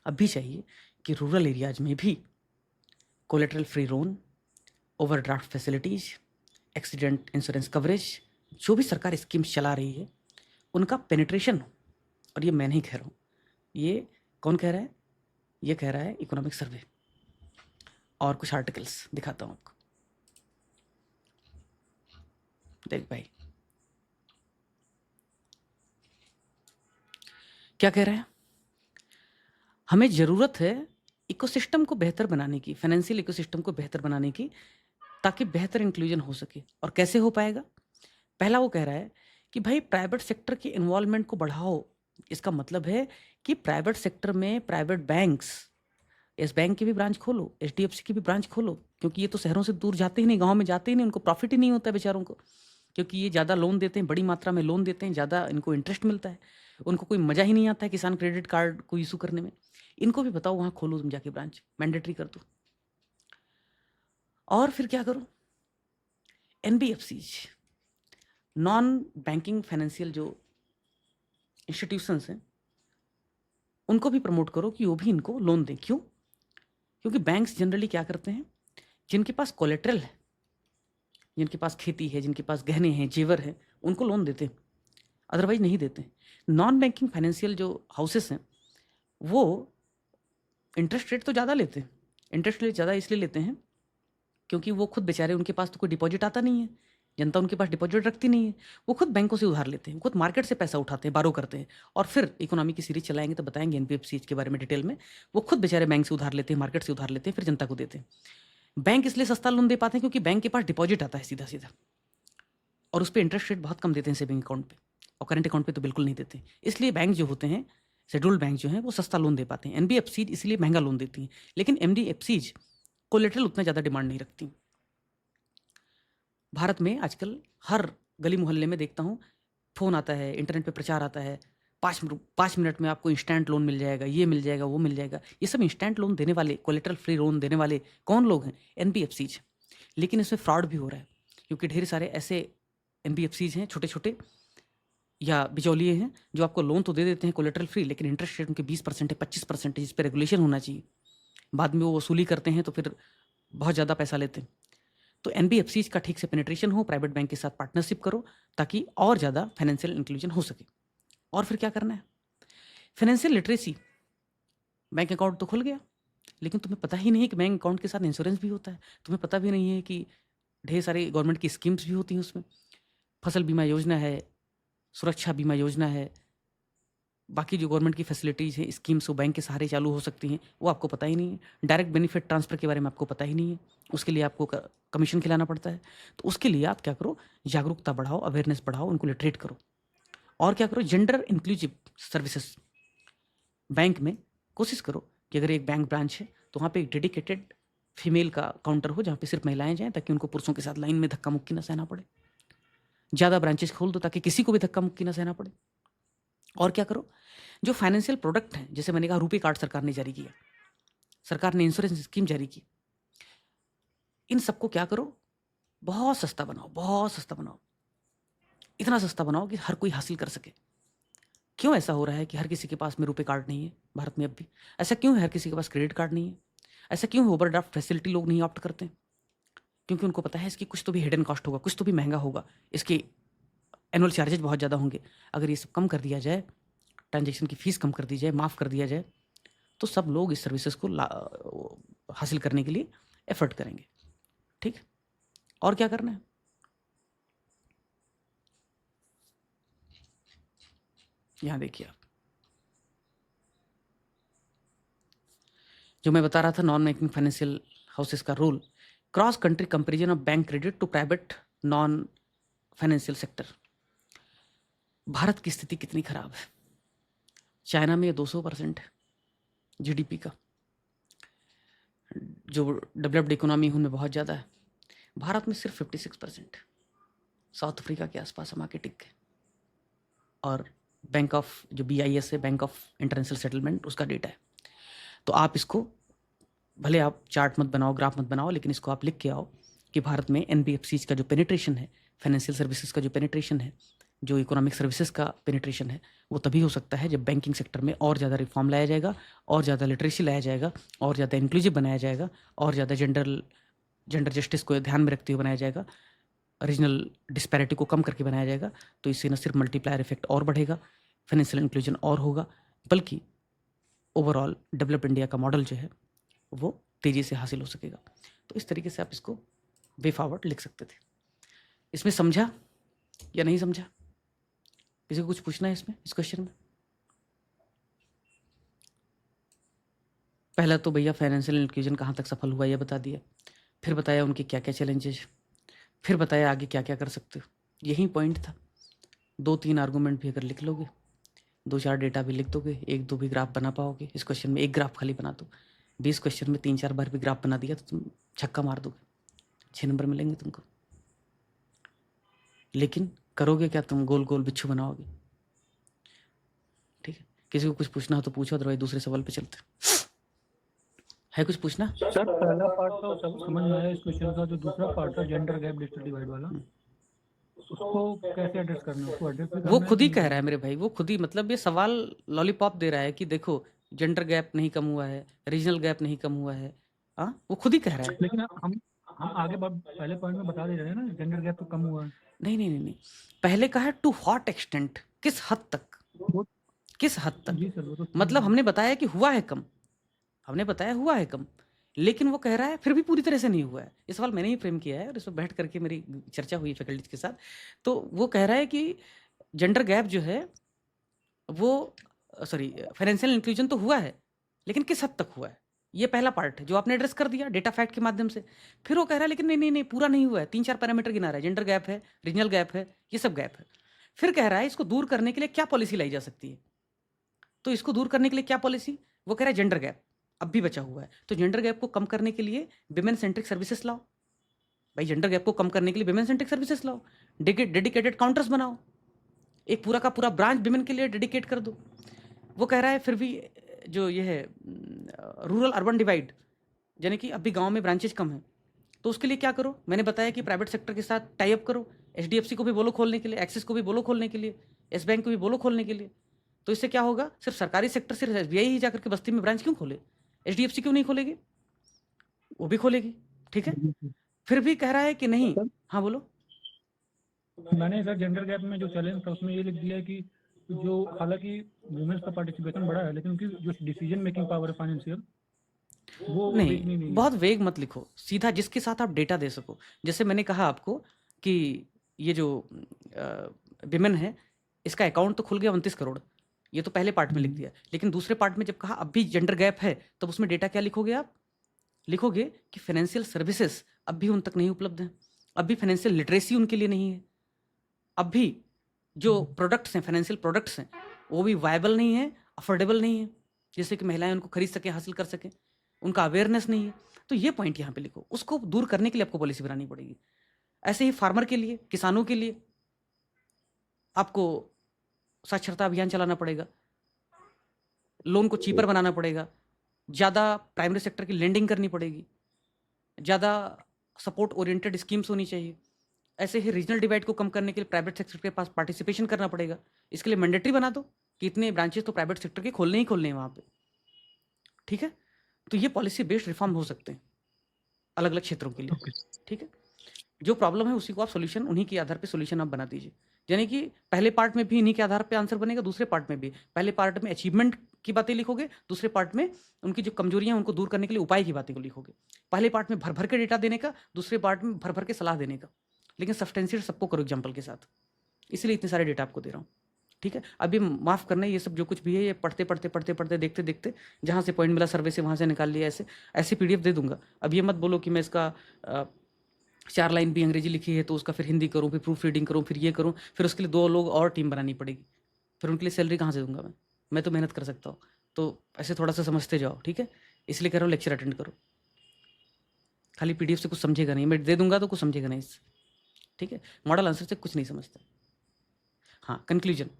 अब भी चाहिए कि रूरल एरियाज में भी collateral free loan, overdraft facilities, accident insurance coverage, जो भी सरकार स्कीम्स चला रही है उनका पेनिट्रेशन हो। और ये मैं नहीं कह रहा हूँ, ये कौन कह रहा है? ये कह रहा है इकोनॉमिक सर्वे। और कुछ आर्टिकल्स दिखाता हूँ आपको, देख भाई क्या कह रहे हैं। हमें ज़रूरत है इकोसिस्टम को बेहतर बनाने की, फाइनेंशियल इकोसिस्टम को बेहतर बनाने की, ताकि बेहतर इंक्लूजन हो सके। और कैसे हो पाएगा? पहला वो कह रहा है कि भाई प्राइवेट सेक्टर की इन्वॉल्वमेंट को बढ़ाओ। इसका मतलब है कि प्राइवेट सेक्टर में प्राइवेट बैंक्स, यस बैंक की भी ब्रांच खोलो, एचडीएफसी की भी ब्रांच खोलो। क्योंकि ये तो शहरों से दूर जाते ही नहीं, गाँव में जाते ही नहीं, उनको प्रॉफिट ही नहीं होता है बेचारों को, क्योंकि ये ज़्यादा लोन देते हैं, बड़ी मात्रा में लोन देते हैं, ज़्यादा इनको इंटरेस्ट मिलता है, उनको कोई मज़ा ही नहीं आता है किसान क्रेडिट कार्ड को इशू करने में। इनको भी बताओ वहाँ खोलो तुम जाके ब्रांच, मैंडेटरी कर दो। और फिर क्या करो, एनबीएफसीज, नॉन बैंकिंग फाइनेंशियल जो इंस्टीट्यूशंस हैं उनको भी प्रमोट करो कि वो भी इनको लोन दें। क्यों? क्योंकि बैंक्स जनरली क्या करते हैं, जिनके पास कोलेट्रल है, जिनके पास खेती है, जिनके पास गहने हैं, जेवर है, उनको लोन देते हैं, अदरवाइज नहीं देते। नॉन बैंकिंग फाइनेंशियल जो हाउसेस हैं वो इंटरेस्ट रेट तो ज़्यादा लेते हैं। इंटरेस्ट रेट ज़्यादा इसलिए लेते हैं क्योंकि वो खुद बेचारे, उनके पास तो कोई डिपॉजिट आता नहीं है, जनता उनके पास डिपॉजिट रखती नहीं है, वो खुद बैंकों से उधार लेते हैं, खुद मार्केट से पैसा उठाते हैं, बारो करते हैं, और फिर इकोनॉमी की सीरीज चलाएंगे तो बताएंगे एनबीएफसी के बारे में डिटेल में। वो खुद बेचारे बैंक से उधार लेते हैं, मार्केट से उधार लेते हैं, फिर जनता को देते हैं। बैंक इसलिए सस्ता लोन दे पाते हैं क्योंकि बैंक के पास डिपॉजिट आता है सीधा सीधा, और उस पर इंटरेस्ट रेट बहुत कम देते हैं सेविंग अकाउंट पे, और करंट अकाउंट पे तो बिल्कुल नहीं देते। इसलिए बैंक जो होते हैं, शेड्यूल्ड बैंक जो हैं, वो सस्ता लोन दे पाते हैं। एनबीएफसी इसलिए महंगा लोन देती हैं, लेकिन एमडीएफसी कोलेटरल उतना ज़्यादा डिमांड नहीं रखती। भारत में आजकल हर गली मोहल्ले में देखता हूँ फ़ोन आता है, इंटरनेट पे प्रचार आता है, 5 मिनट में आपको इंस्टेंट लोन मिल जाएगा, ये मिल जाएगा, वो मिल जाएगा। ये सब इंस्टेंट लोन देने वाले, कोलेटरल फ्री लोन देने वाले कौन लोग हैं? एनबीएफसीज। लेकिन इसमें फ्रॉड भी हो रहा है, क्योंकि ढेर सारे ऐसे एनबीएफसीज हैं, छोटे छोटे या बिचौलिए हैं, जो आपको लोन तो दे देते हैं कोलेटरल फ्री, लेकिन इंटरेस्ट रेट उनके 20% है, 25% है, जिस पर रेगुलेशन होना चाहिए। बाद में वो वसूली करते हैं तो फिर बहुत ज़्यादा पैसा लेते हैं। तो एनबीएफसीज का ठीक से पेनिट्रेशन हो, प्राइवेट बैंक के साथ पार्टनरशिप करो, ताकि और ज़्यादा फाइनेंशियल इंक्लूजन हो सके। और फिर क्या करना है, फाइनेंशियल लिटरेसी। बैंक अकाउंट तो खुल गया, लेकिन तुम्हें पता ही नहीं कि बैंक अकाउंट के साथ इंश्योरेंस भी होता है, तुम्हें पता भी नहीं है कि ढेर सारी गवर्नमेंट की स्कीम्स भी होती हैं उसमें। फसल बीमा योजना है, सुरक्षा बीमा योजना है, बाकी जो गवर्नमेंट की फैसिलिटीज़ हैं, स्कीम्स, वो बैंक के सहारे चालू हो सकती हैं, वो आपको पता ही नहीं है। डायरेक्ट बेनिफिट ट्रांसफ़र के बारे में आपको पता ही नहीं है, उसके लिए आपको कमीशन खिलाना पड़ता है। तो उसके लिए आप क्या करो, जागरूकता बढ़ाओ, अवेयरनेस बढ़ाओ, उनको लिटरेट करो। और क्या करो, जेंडर इंक्लूसिव सर्विसेज। बैंक में कोशिश करो कि अगर एक बैंक ब्रांच है तो वहाँ पे एक डेडिकेटेड फीमेल का काउंटर हो, जहाँ पे सिर्फ महिलाएं जाएं, ताकि उनको पुरुषों के साथ लाइन में धक्का मुक्की ना सहना पड़े। ज़्यादा ब्रांचेस खोल दो ताकि किसी को भी धक्का मुक्की ना सहना पड़े। और क्या करो, जो फाइनेंशियल प्रोडक्ट हैं, जैसे मैंने कहा रुपे कार्ड सरकार ने जारी किया, सरकार ने इंश्योरेंस स्कीम जारी की, इन सबको क्या करो, बहुत सस्ता बनाओ, बहुत सस्ता बनाओ, इतना सस्ता बनाओ कि हर कोई हासिल कर सके। क्यों ऐसा हो रहा है कि हर किसी के पास में रुपे कार्ड नहीं है भारत में अब भी? ऐसा क्यों है हर किसी के पास क्रेडिट कार्ड नहीं है? ऐसा क्यों है ओवरड्राफ्ट फैसिलिटी लोग नहीं ऑप्ट करते? क्योंकि उनको पता है इसकी कुछ तो भी हिडन कॉस्ट होगा, कुछ तो भी महंगा होगा, इसके एनुअल चार्जेज बहुत ज़्यादा होंगे। अगर ये सब कम कर दिया जाए, ट्रांजैक्शन की फ़ीस कम कर दी जाए, माफ़ कर दिया जाए, तो सब लोग इस सर्विसेज को हासिल करने के लिए एफर्ट करेंगे। ठीक, और क्या करना है, यहाँ देखिए आप, जो मैं बता रहा था नॉन बैंकिंग फाइनेंशियल हाउसेस का role, cross country comparison of bank credit to private non financial sector. Bharat की स्थिति कितनी खराब है। चाइना में ये 200% है जीडीपी का, जो डेवलप्ड इकोनॉमी है उनमें बहुत ज़्यादा है। भारत में सिर्फ 56% है। साउथ अफ्रीका के आसपास हम आके टिक गए। और बैंक ऑफ जो BIS है, बैंक ऑफ इंटरनेशनल सेटलमेंट, उसका डेटा है। तो आप इसको, भले आप चार्ट मत बनाओ, ग्राफ मत बनाओ, लेकिन इसको आप लिख के आओ कि भारत में एनबीएफसीज का जो पेनिट्रेशन है, फाइनेंशियल सर्विसेज का जो पेनिट्रेशन है, जो इकोनॉमिक सर्विसेज का पेनिट्रेशन है, वो तभी हो सकता है जब बैंकिंग सेक्टर में और ज़्यादा रिफॉर्म लाया जाएगा, और ज़्यादा लिटरेसी लाया जाएगा, और ज़्यादा इंक्लूसिव बनाया जाएगा, और ज़्यादा जेंडर जस्टिस को ध्यान में रखते हुए बनाया जाएगा, रीजनल डिस्पैरिटी को कम करके बनाया जाएगा। तो इससे न सिर्फ मल्टीप्लायर इफेक्ट और बढ़ेगा, फाइनेंशियल इंक्लूजन और होगा, बल्कि ओवरऑल डेवलप्ड इंडिया का मॉडल जो है वो तेज़ी से हासिल हो सकेगा। तो इस तरीके से आप इसको वे फॉरवर्ड लिख सकते थे। इसमें समझा या नहीं समझा? किसी को कुछ पूछना है इसमें, इस क्वेश्चन में? पहला तो भैया फाइनेंशियल इंक्लूजन कहाँ तक सफल हुआ ये बता दिया, फिर बताया उनके क्या क्या चैलेंजेस, फिर बताया आगे क्या क्या कर सकते हो। यही पॉइंट था। 2-3 आर्गूमेंट भी अगर लिख लोगे, 2-4 डेटा भी लिख दोगे, 1-2 भी ग्राफ बना पाओगे। इस क्वेश्चन में एक ग्राफ खाली बना दो, 20 क्वेश्चन में 3-4 बार भी ग्राफ बना दिया तो तुम छक्का मार दोगे, 6 नंबर मिलेंगे तुमको। लेकिन करोगे क्या, तुम गोल गोल बिच्छू बनाओगे। ठीक है, किसी को कुछ पूछना हो तो पूछो, अदरवाइज दूसरे सवाल पे चलते है। कुछ पूछना? सर पहला पार्ट तो समझ में आया इस क्वेश्चन का, जो दूसरा पार्ट था जेंडर गैप डिजिटल डिवाइड वाला, उसको कैसे एड्रेस करना है, उसको एड्रेस भी वो करना है खुद कि ही नहीं कह रहा करना है मेरे भाई, वो खुद ही, मतलब ये सवाल लॉलीपॉप दे रहा है कि देखो जेंडर गैप नहीं कम हुआ है, रीजनल गैप नहीं कम हुआ है। हाँ, वो खुद ही कह रहा है। लेकिन हम आगे पहले पॉइंट में बता दे रहे हैं ना, जेंडर गैप तो कम हुआ है। नहीं नहीं नहीं नहीं, पहले कहा टू व्हाट एक्सटेंट, किस हद तक, वो किस हद तक। जी सर, वो तो मतलब हमने बताया कि हुआ है कम, हमने बताया हुआ है कम, लेकिन वो कह रहा है फिर भी पूरी तरह से नहीं हुआ है। ये सवाल मैंने ही फ्रेम किया है और इस पर बैठ करके मेरी चर्चा हुई फैकल्टीज के साथ। तो वो कह रहा है कि जेंडर गैप जो है वो, सॉरी, फाइनेंशियल इंक्लूजन तो हुआ है, लेकिन किस हद तक हुआ है। ये पहला पार्ट है जो आपने एड्रेस कर दिया डेटा फैक्ट के माध्यम से। फिर वो कह रहा है लेकिन नहीं नहीं नहीं, पूरा नहीं हुआ है, 3-4 पैरामीटर गिना रहा है, जेंडर गैप है, रीजनल गैप है, ये सब गैप है। फिर कह रहा है इसको दूर करने के लिए क्या पॉलिसी लाई जा सकती है। तो इसको दूर करने के लिए क्या पॉलिसी, वो कह रहा है जेंडर गैप अब भी बचा हुआ है, तो जेंडर गैप को कम करने के लिए विमेन सेंट्रिक सर्विसेज लाओ। भाई जेंडर गैप को कम करने के लिए विमेन सेंट्रिक सर्विसेज लाओ, डेडिकेटेड काउंटर्स बनाओ, एक पूरा का पूरा ब्रांच विमेन के लिए डेडिकेट कर दो। वो कह रहा है फिर भी जो ये है रूरल अर्बन डिवाइड, यानी कि अभी गांव में ब्रांचेज कम हैं, तो उसके लिए क्या करो, मैंने बताया कि प्राइवेट सेक्टर के साथ टाई अप करो, HDFC को भी बोलो खोलने के लिए, एक्सिस को भी बोलो खोलने के लिए, एस बैंक को भी बोलो खोलने के लिए। तो इससे क्या होगा, सिर्फ सरकारी सेक्टर, सिर्फ SBI ही जाकर के बस्ती में ब्रांच क्यों खोले, HDFC क्यों नहीं खोलेगी, वो भी खोलेगी। ठीक है, फिर भी कह रहा है कि नहीं। सर हाँ बोलो। मैंने सर जेंडर गैप में जो चैलेंज था उसमें ये लिख दिया है कि जो हालांकि वुमेन्स का पार्टिसिपेशन बढ़ा है, लेकिन उनकी जो डिसीजन मेकिंग पावर है फाइनेंशियल, वो नहीं, देखनी नहीं है। बहुत वेग मत लिखो, सीधा जिसके साथ आप डेटा दे सको। जैसे मैंने कहा आपको कि ये जो विमेन है, इसका अकाउंट तो खुल गया 29 करोड़, ये तो पहले पार्ट में लिख दिया। लेकिन दूसरे पार्ट में जब कहा अब भी जेंडर गैप है, तब उसमें डेटा क्या लिखोगे आप, लिखोगे कि फाइनेंशियल सर्विसेज अब भी उन तक नहीं उपलब्ध हैं, अब भी फाइनेंशियल लिटरेसी उनके लिए नहीं है, अब भी जो प्रोडक्ट्स हैं, फाइनेंशियल प्रोडक्ट्स हैं, वो भी वायबल नहीं है, अफोर्डेबल नहीं है, जिससे कि महिलाएं उनको खरीद सकें, हासिल कर सकें, उनका अवेयरनेस नहीं है। तो ये पॉइंट यहाँ पे लिखो, उसको दूर करने के लिए आपको पॉलिसी बनानी पड़ेगी। ऐसे ही फार्मर के लिए, किसानों के लिए आपको साक्षरता अभियान चलाना पड़ेगा, लोन को चीपर बनाना पड़ेगा, ज़्यादा प्राइमरी सेक्टर की लेंडिंग करनी पड़ेगी, ज़्यादा सपोर्ट ओरिएंटेड स्कीम्स होनी चाहिए। ऐसे ही रीजनल डिवाइड को कम करने के लिए प्राइवेट सेक्टर के पास पार्टिसिपेशन करना पड़ेगा। इसके लिए मैंडेटरी बना दो कि इतने ब्रांचेस तो प्राइवेट सेक्टर के खोलने ही खोलने हैं वहाँ पे। ठीक है, तो ये पॉलिसी बेस्ड रिफॉर्म हो सकते हैं अलग अलग क्षेत्रों के लिए। ठीक है, जो प्रॉब्लम है उसी को आप सोल्यूशन, उन्हीं के आधार पे सोल्यूशन आप बना दीजिए। यानी कि पहले पार्ट में भी इन्हीं के आधार पे आंसर बनेगा, दूसरे पार्ट में भी। पहले पार्ट में अचीवमेंट की बातें लिखोगे, दूसरे पार्ट में उनकी जो कमजोरियां हैं उनको दूर करने के लिए उपाय की बातें को लिखोगे। पहले पार्ट में भर भर के डेटा देने का, दूसरे पार्ट में भर भर के सलाह देने का, लेकिन सब्सटेंशिएट सबको करो एग्जाम्पल के साथ। इसलिए इतने सारे डेटा आपको दे रहा हूँ। ठीक है, अभी माफ़ करना, ये सब जो कुछ भी है ये पढ़ते पढ़ते पढ़ते पढ़ते देखते देखते जहाँ से पॉइंट मिला सर्वे से वहाँ से निकाल लिया, ऐसे ऐसे PDF दे दूंगा। अब ये मत बोलो कि मैं इसका 4 लाइन भी अंग्रेजी लिखी है तो उसका फिर हिंदी करूँ, फिर प्रूफ रीडिंग करूँ, फिर ये करूँ, फिर उसके लिए 2 लोग और टीम बनानी पड़ेगी, फिर उनके लिए सैलरी कहाँ से दूंगा मैं तो मेहनत कर सकता हूँ। तो ऐसे थोड़ा सा समझते जाओ। ठीक है, इसलिए कह रहा हूँ लेक्चर अटेंड करो, खाली PDF से कुछ समझेगा नहीं, मैं दे दूंगा तो कुछ समझेगा नहीं इससे। ठीक है, मॉडल आंसर से कुछ नहीं समझता। हाँ, कंक्लूजन,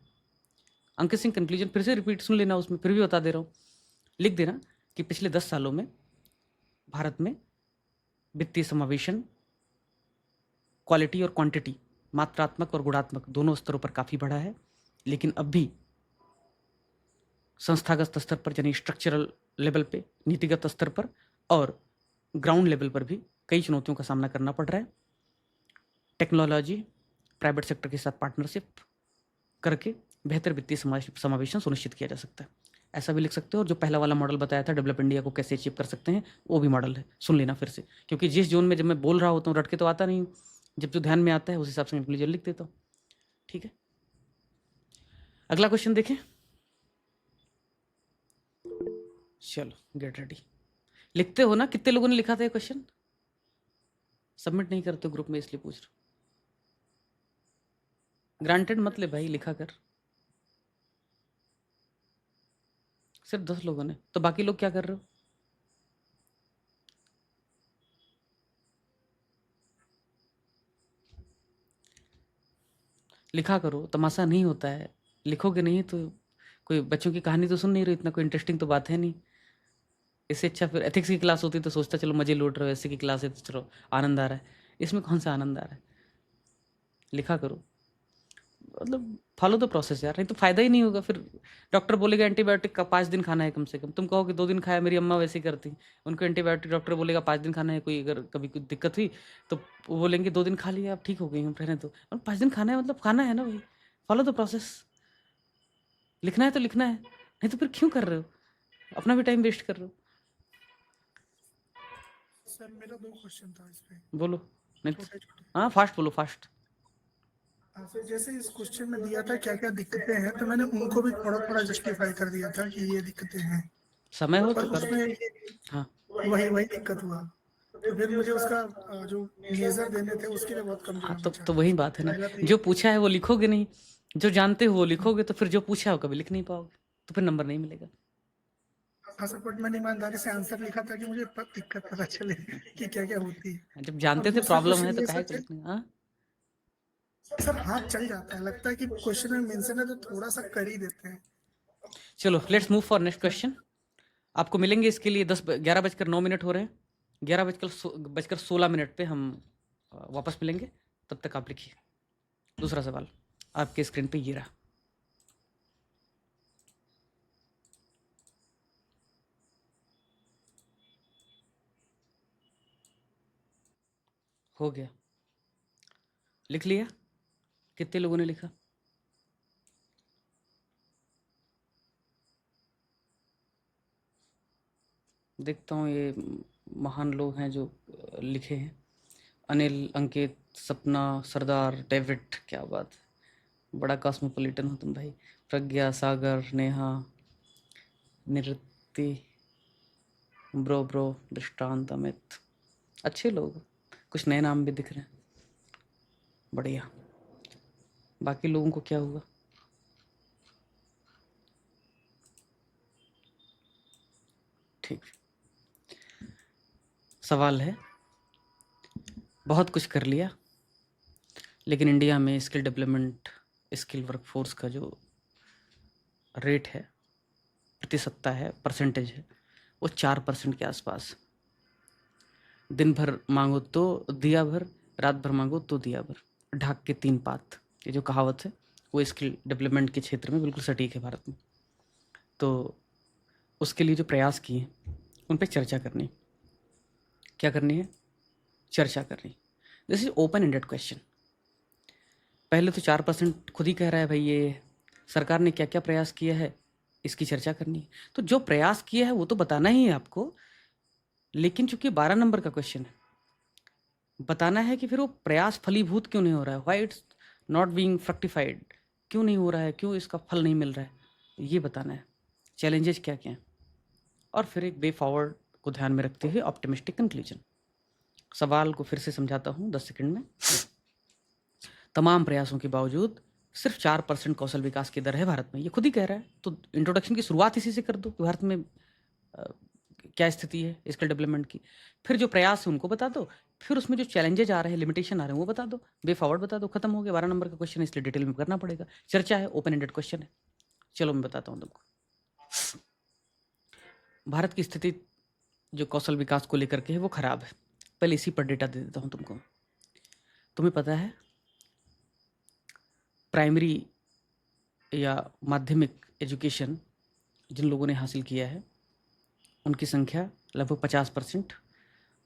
अंकित सिंह कंक्लूजन फिर से रिपीट सुन लेना, उसमें फिर भी बता दे रहा हूँ। लिख देना कि पिछले 10 सालों में भारत में वित्तीय समावेशन क्वालिटी और क्वांटिटी, मात्रात्मक और गुणात्मक दोनों स्तरों पर काफ़ी बढ़ा है, लेकिन अब भी संस्थागत स्तर पर यानी स्ट्रक्चरल लेवल पे, नीतिगत स्तर पर और ग्राउंड लेवल पर भी कई चुनौतियों का सामना करना पड़ रहा है। टेक्नोलॉजी, प्राइवेट सेक्टर के साथ पार्टनरशिप करके बेहतर वित्तीय समावेशन सुनिश्चित किया जा सकता है, ऐसा भी लिख सकते हो। और जो पहला वाला मॉडल बताया था डेवलप इंडिया को कैसे अचीव कर सकते हैं, वो भी मॉडल है, सुन लेना फिर से, क्योंकि जिस जोन में जब मैं बोल रहा होता हूँ रट के तो आता नहीं हूँ, जब जो ध्यान में आता है उस हिसाब से कंक्लूजन लिख देता हूँ। ठीक है, अगला क्वेश्चन देखें। चलो गेट रेडी, लिखते हो ना, कितने लोगों ने लिखा था ये क्वेश्चन, सबमिट नहीं करते ग्रुप में इसलिए पूछ रहा हूँ। ग्रांटेड मत ले भाई, लिखा कर। सिर्फ 10 लोगों ने, तो बाकी लोग क्या कर रहे हो? लिखा करो, तमाशा नहीं होता है। लिखोगे नहीं तो कोई बच्चों की कहानी तो सुन नहीं रहे, इतना कोई इंटरेस्टिंग तो बात है नहीं। इससे अच्छा फिर एथिक्स की क्लास होती तो सोचता चलो मज़े लूट रहे हो, ऐसे की क्लास है तो चलो आनंद आ रहा है। इसमें कौन सा आनंद आ रहा है? लिखा करो, मतलब फॉलो द प्रोसेस यार, नहीं तो फ़ायदा ही नहीं होगा। फिर डॉक्टर बोलेगा एंटीबायोटिक का 5 दिन खाना है कम से कम, तुम कहोगे 2 दिन खाया, मेरी अम्मा वैसे ही करती। उनको एंटीबायोटिक डॉक्टर बोलेगा 5 दिन खाना है, कोई अगर कभी कोई दिक्कत हुई तो वो बोलेंगे 2 दिन खा लिया आप ठीक हो गई हूँ, रहने दो। और 5 दिन खाना है मतलब खाना है ना भाई, फॉलो द प्रोसेस। लिखना है तो लिखना है, नहीं तो फिर क्यों कर रहे हो? अपना भी टाइम वेस्ट कर रहे हो। सर मेरा 2 क्वेश्चन था इस पे, बोलो नहीं तो- छोटे-छोटे। हाँ फास्ट बोलो, फास्ट। सर जैसे इस क्वेश्चन में दिया था क्या-क्या दिक्कतें हैं, तो मैंने उनको भी थोड़ा-थोड़ा जस्टिफाई कर दिया था कि ये दिक्कतें हैं। समय हो पर तो करो। उसमें हाँ वही दिक्कत हुआ। तो फिर मुझे उसका जो मेजर देने थे उसके लिए बहुत कम हाँ, जगह तो बचा। तो वही बात है ना, पहला तो जो ये पूछा है वो लिखोगे नहीं, जो जानते हो वो लिखोगे, तो फिर जो पूछा है वो कभी लिख नहीं पाओगे, तो फिर नंबर नहीं मिलेगा। हाँ सर, बट मैंने ईमानदारी से आंसर लिखा था कि मुझे दिक्कत पता चले कि क्या-क्या होती है। जब और जानते थे दूसरा प्रॉब्लम है क्वेश्चन तो ये काहे को सर लिखने। हाँ सर हाथ चल जाता है, लगता है कि क्वेश्चन में मेंशन है तो थोड़ा-सा कर ही देते हैं। चलो let's move for next question. आपको मिलेंगे इसके लिए 11:09 हो रहे हैं, 11:16 पे हम वापस मिलेंगे। तब तक आप लिखिए दूसरा सवाल, आपके स्क्रीन पे ये रहा। हो गया, लिख लिया? कितने लोगों ने लिखा? देखता हूँ ये महान लोग हैं जो लिखे हैं। अनिल, अंकित, सपना, सरदार, डेविड, क्या बात है, बड़ा कॉस्मोपॉलिटन हो तुम भाई। प्रज्ञा, सागर, नेहा, निरति, ब्रो, दृष्टांत, अमित, अच्छे लोग, कुछ नए नाम भी दिख रहे हैं, बढ़िया। बाकी लोगों को क्या हुआ? ठीक। सवाल है, बहुत कुछ कर लिया लेकिन इंडिया में स्किल डेवलपमेंट, स्किल वर्कफोर्स का जो रेट है, प्रतिशतता है, परसेंटेज है, वो 4% के आसपास। दिन भर मांगो तो दिया भर, रात भर मांगो तो दिया भर, ढाक के 3 पात, ये जो कहावत है वो स्किल डेवलपमेंट के क्षेत्र में बिल्कुल सटीक है भारत में। तो उसके लिए जो प्रयास किए हैं उन पर चर्चा करनी। क्या करनी है? चर्चा करनी। This is open ended question. पहले तो 4% खुद ही कह रहा है भाई, ये सरकार ने क्या क्या प्रयास किया है इसकी चर्चा करनी है। तो जो प्रयास किया है वो तो बताना ही है आपको, लेकिन चूंकि 12 नंबर का क्वेश्चन है, बताना है कि फिर वो प्रयास फलीभूत क्यों नहीं हो रहा है, व्हाई इट्स नॉट बीइंग फ्रक्टिफाइड, क्यों नहीं हो रहा है, क्यों इसका फल नहीं मिल रहा है, ये बताना है। चैलेंजेस क्या क्या हैं, और फिर एक वे फॉरवर्ड को ध्यान में रखते हुए ऑप्टिमिस्टिक कंक्लूजन। सवाल को फिर से समझाता हूँ 10 सेकंड में। तमाम प्रयासों के बावजूद सिर्फ 4% कौशल विकास की दर है भारत में, ये खुद ही कह रहा है। तो इंट्रोडक्शन की शुरुआत इसी से कर दो, भारत में क्या स्थिति है स्किल डेवलपमेंट की। फिर जो प्रयास है उनको बता दो, फिर उसमें जो चैलेंजेज आ रहे हैं, लिमिटेशन आ रहे हैं, वो बता दो, वे फॉरवर्ड बता दो, खत्म हो गया। 12 नंबर का क्वेश्चन है, इसलिए डिटेल में करना पड़ेगा। चर्चा है, ओपन एंडेड क्वेश्चन है। चलो मैं बताता हूँ तुमको। भारत की स्थिति जो कौशल विकास को लेकर के है वो खराब है। पहले इसी पर डेटा दे देता हूँ तुमको। तुम्हें पता है प्राइमरी या माध्यमिक एजुकेशन जिन लोगों ने हासिल किया है उनकी संख्या लगभग 50%,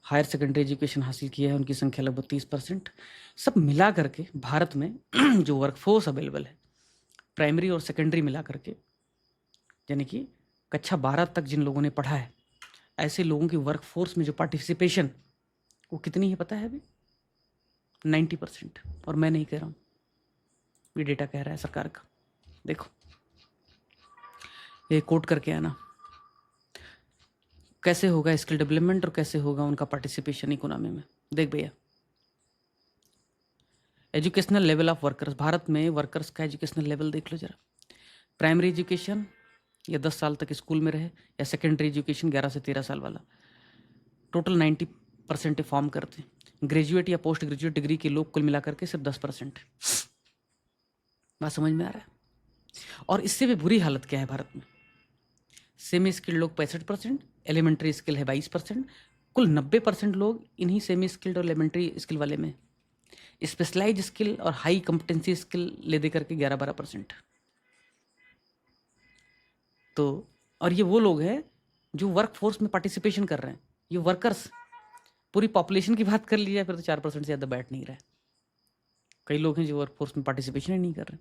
हायर सेकेंडरी एजुकेशन हासिल किया है उनकी संख्या लगभग 30%। सब मिला करके भारत में जो वर्कफोर्स अवेलेबल है प्राइमरी और सेकेंडरी मिला करके, यानी कि कक्षा 12 तक जिन लोगों ने पढ़ा है, ऐसे लोगों की वर्कफोर्स में जो पार्टिसिपेशन वो कितनी है पता है अभी? 90%। और मैं नहीं कह रहा हूँ, ये डेटा कह रहा है सरकार का। देखो ये कोट करके आना, कैसे होगा स्किल डेवलपमेंट और कैसे होगा उनका पार्टिसिपेशन इकोनॉमी में। देख भैया, educational level of workers, Bharat में वर्कर्स का एजुकेशनल लेवल देख लो जरा। प्राइमरी एजुकेशन या 10 साल तक स्कूल में रहे, या सेकेंडरी एजुकेशन 11 से 13 साल वाला, टोटल 90% फॉर्म करते हैं। ग्रेजुएट या पोस्ट ग्रेजुएट डिग्री के लोग कुल मिलाकर के सिर्फ 10%। बात समझ में आ रहा है? और इससे भी बुरी हालत क्या है भारत में? सेमी स्किल्ड लोग 65%, एलिमेंट्री स्किल है 22%, कुल 90% लोग इन्हीं सेमी स्किल्ड और एलिमेंट्री स्किल वाले में, स्पेशलाइज स्किल और हाई कॉम्पिटेंसी स्किल ले दे करके 11-12%। तो और ये वो लोग हैं जो वर्क फोर्स में पार्टिसिपेशन कर रहे हैं, ये वर्कर्स। पूरी पॉपुलेशन की बात कर ली जाए फिर तो 4% से ज़्यादा बैठ नहीं रहा है। कई लोग हैं जो वर्क फोर्स में पार्टिसिपेशन ही नहीं कर रहे,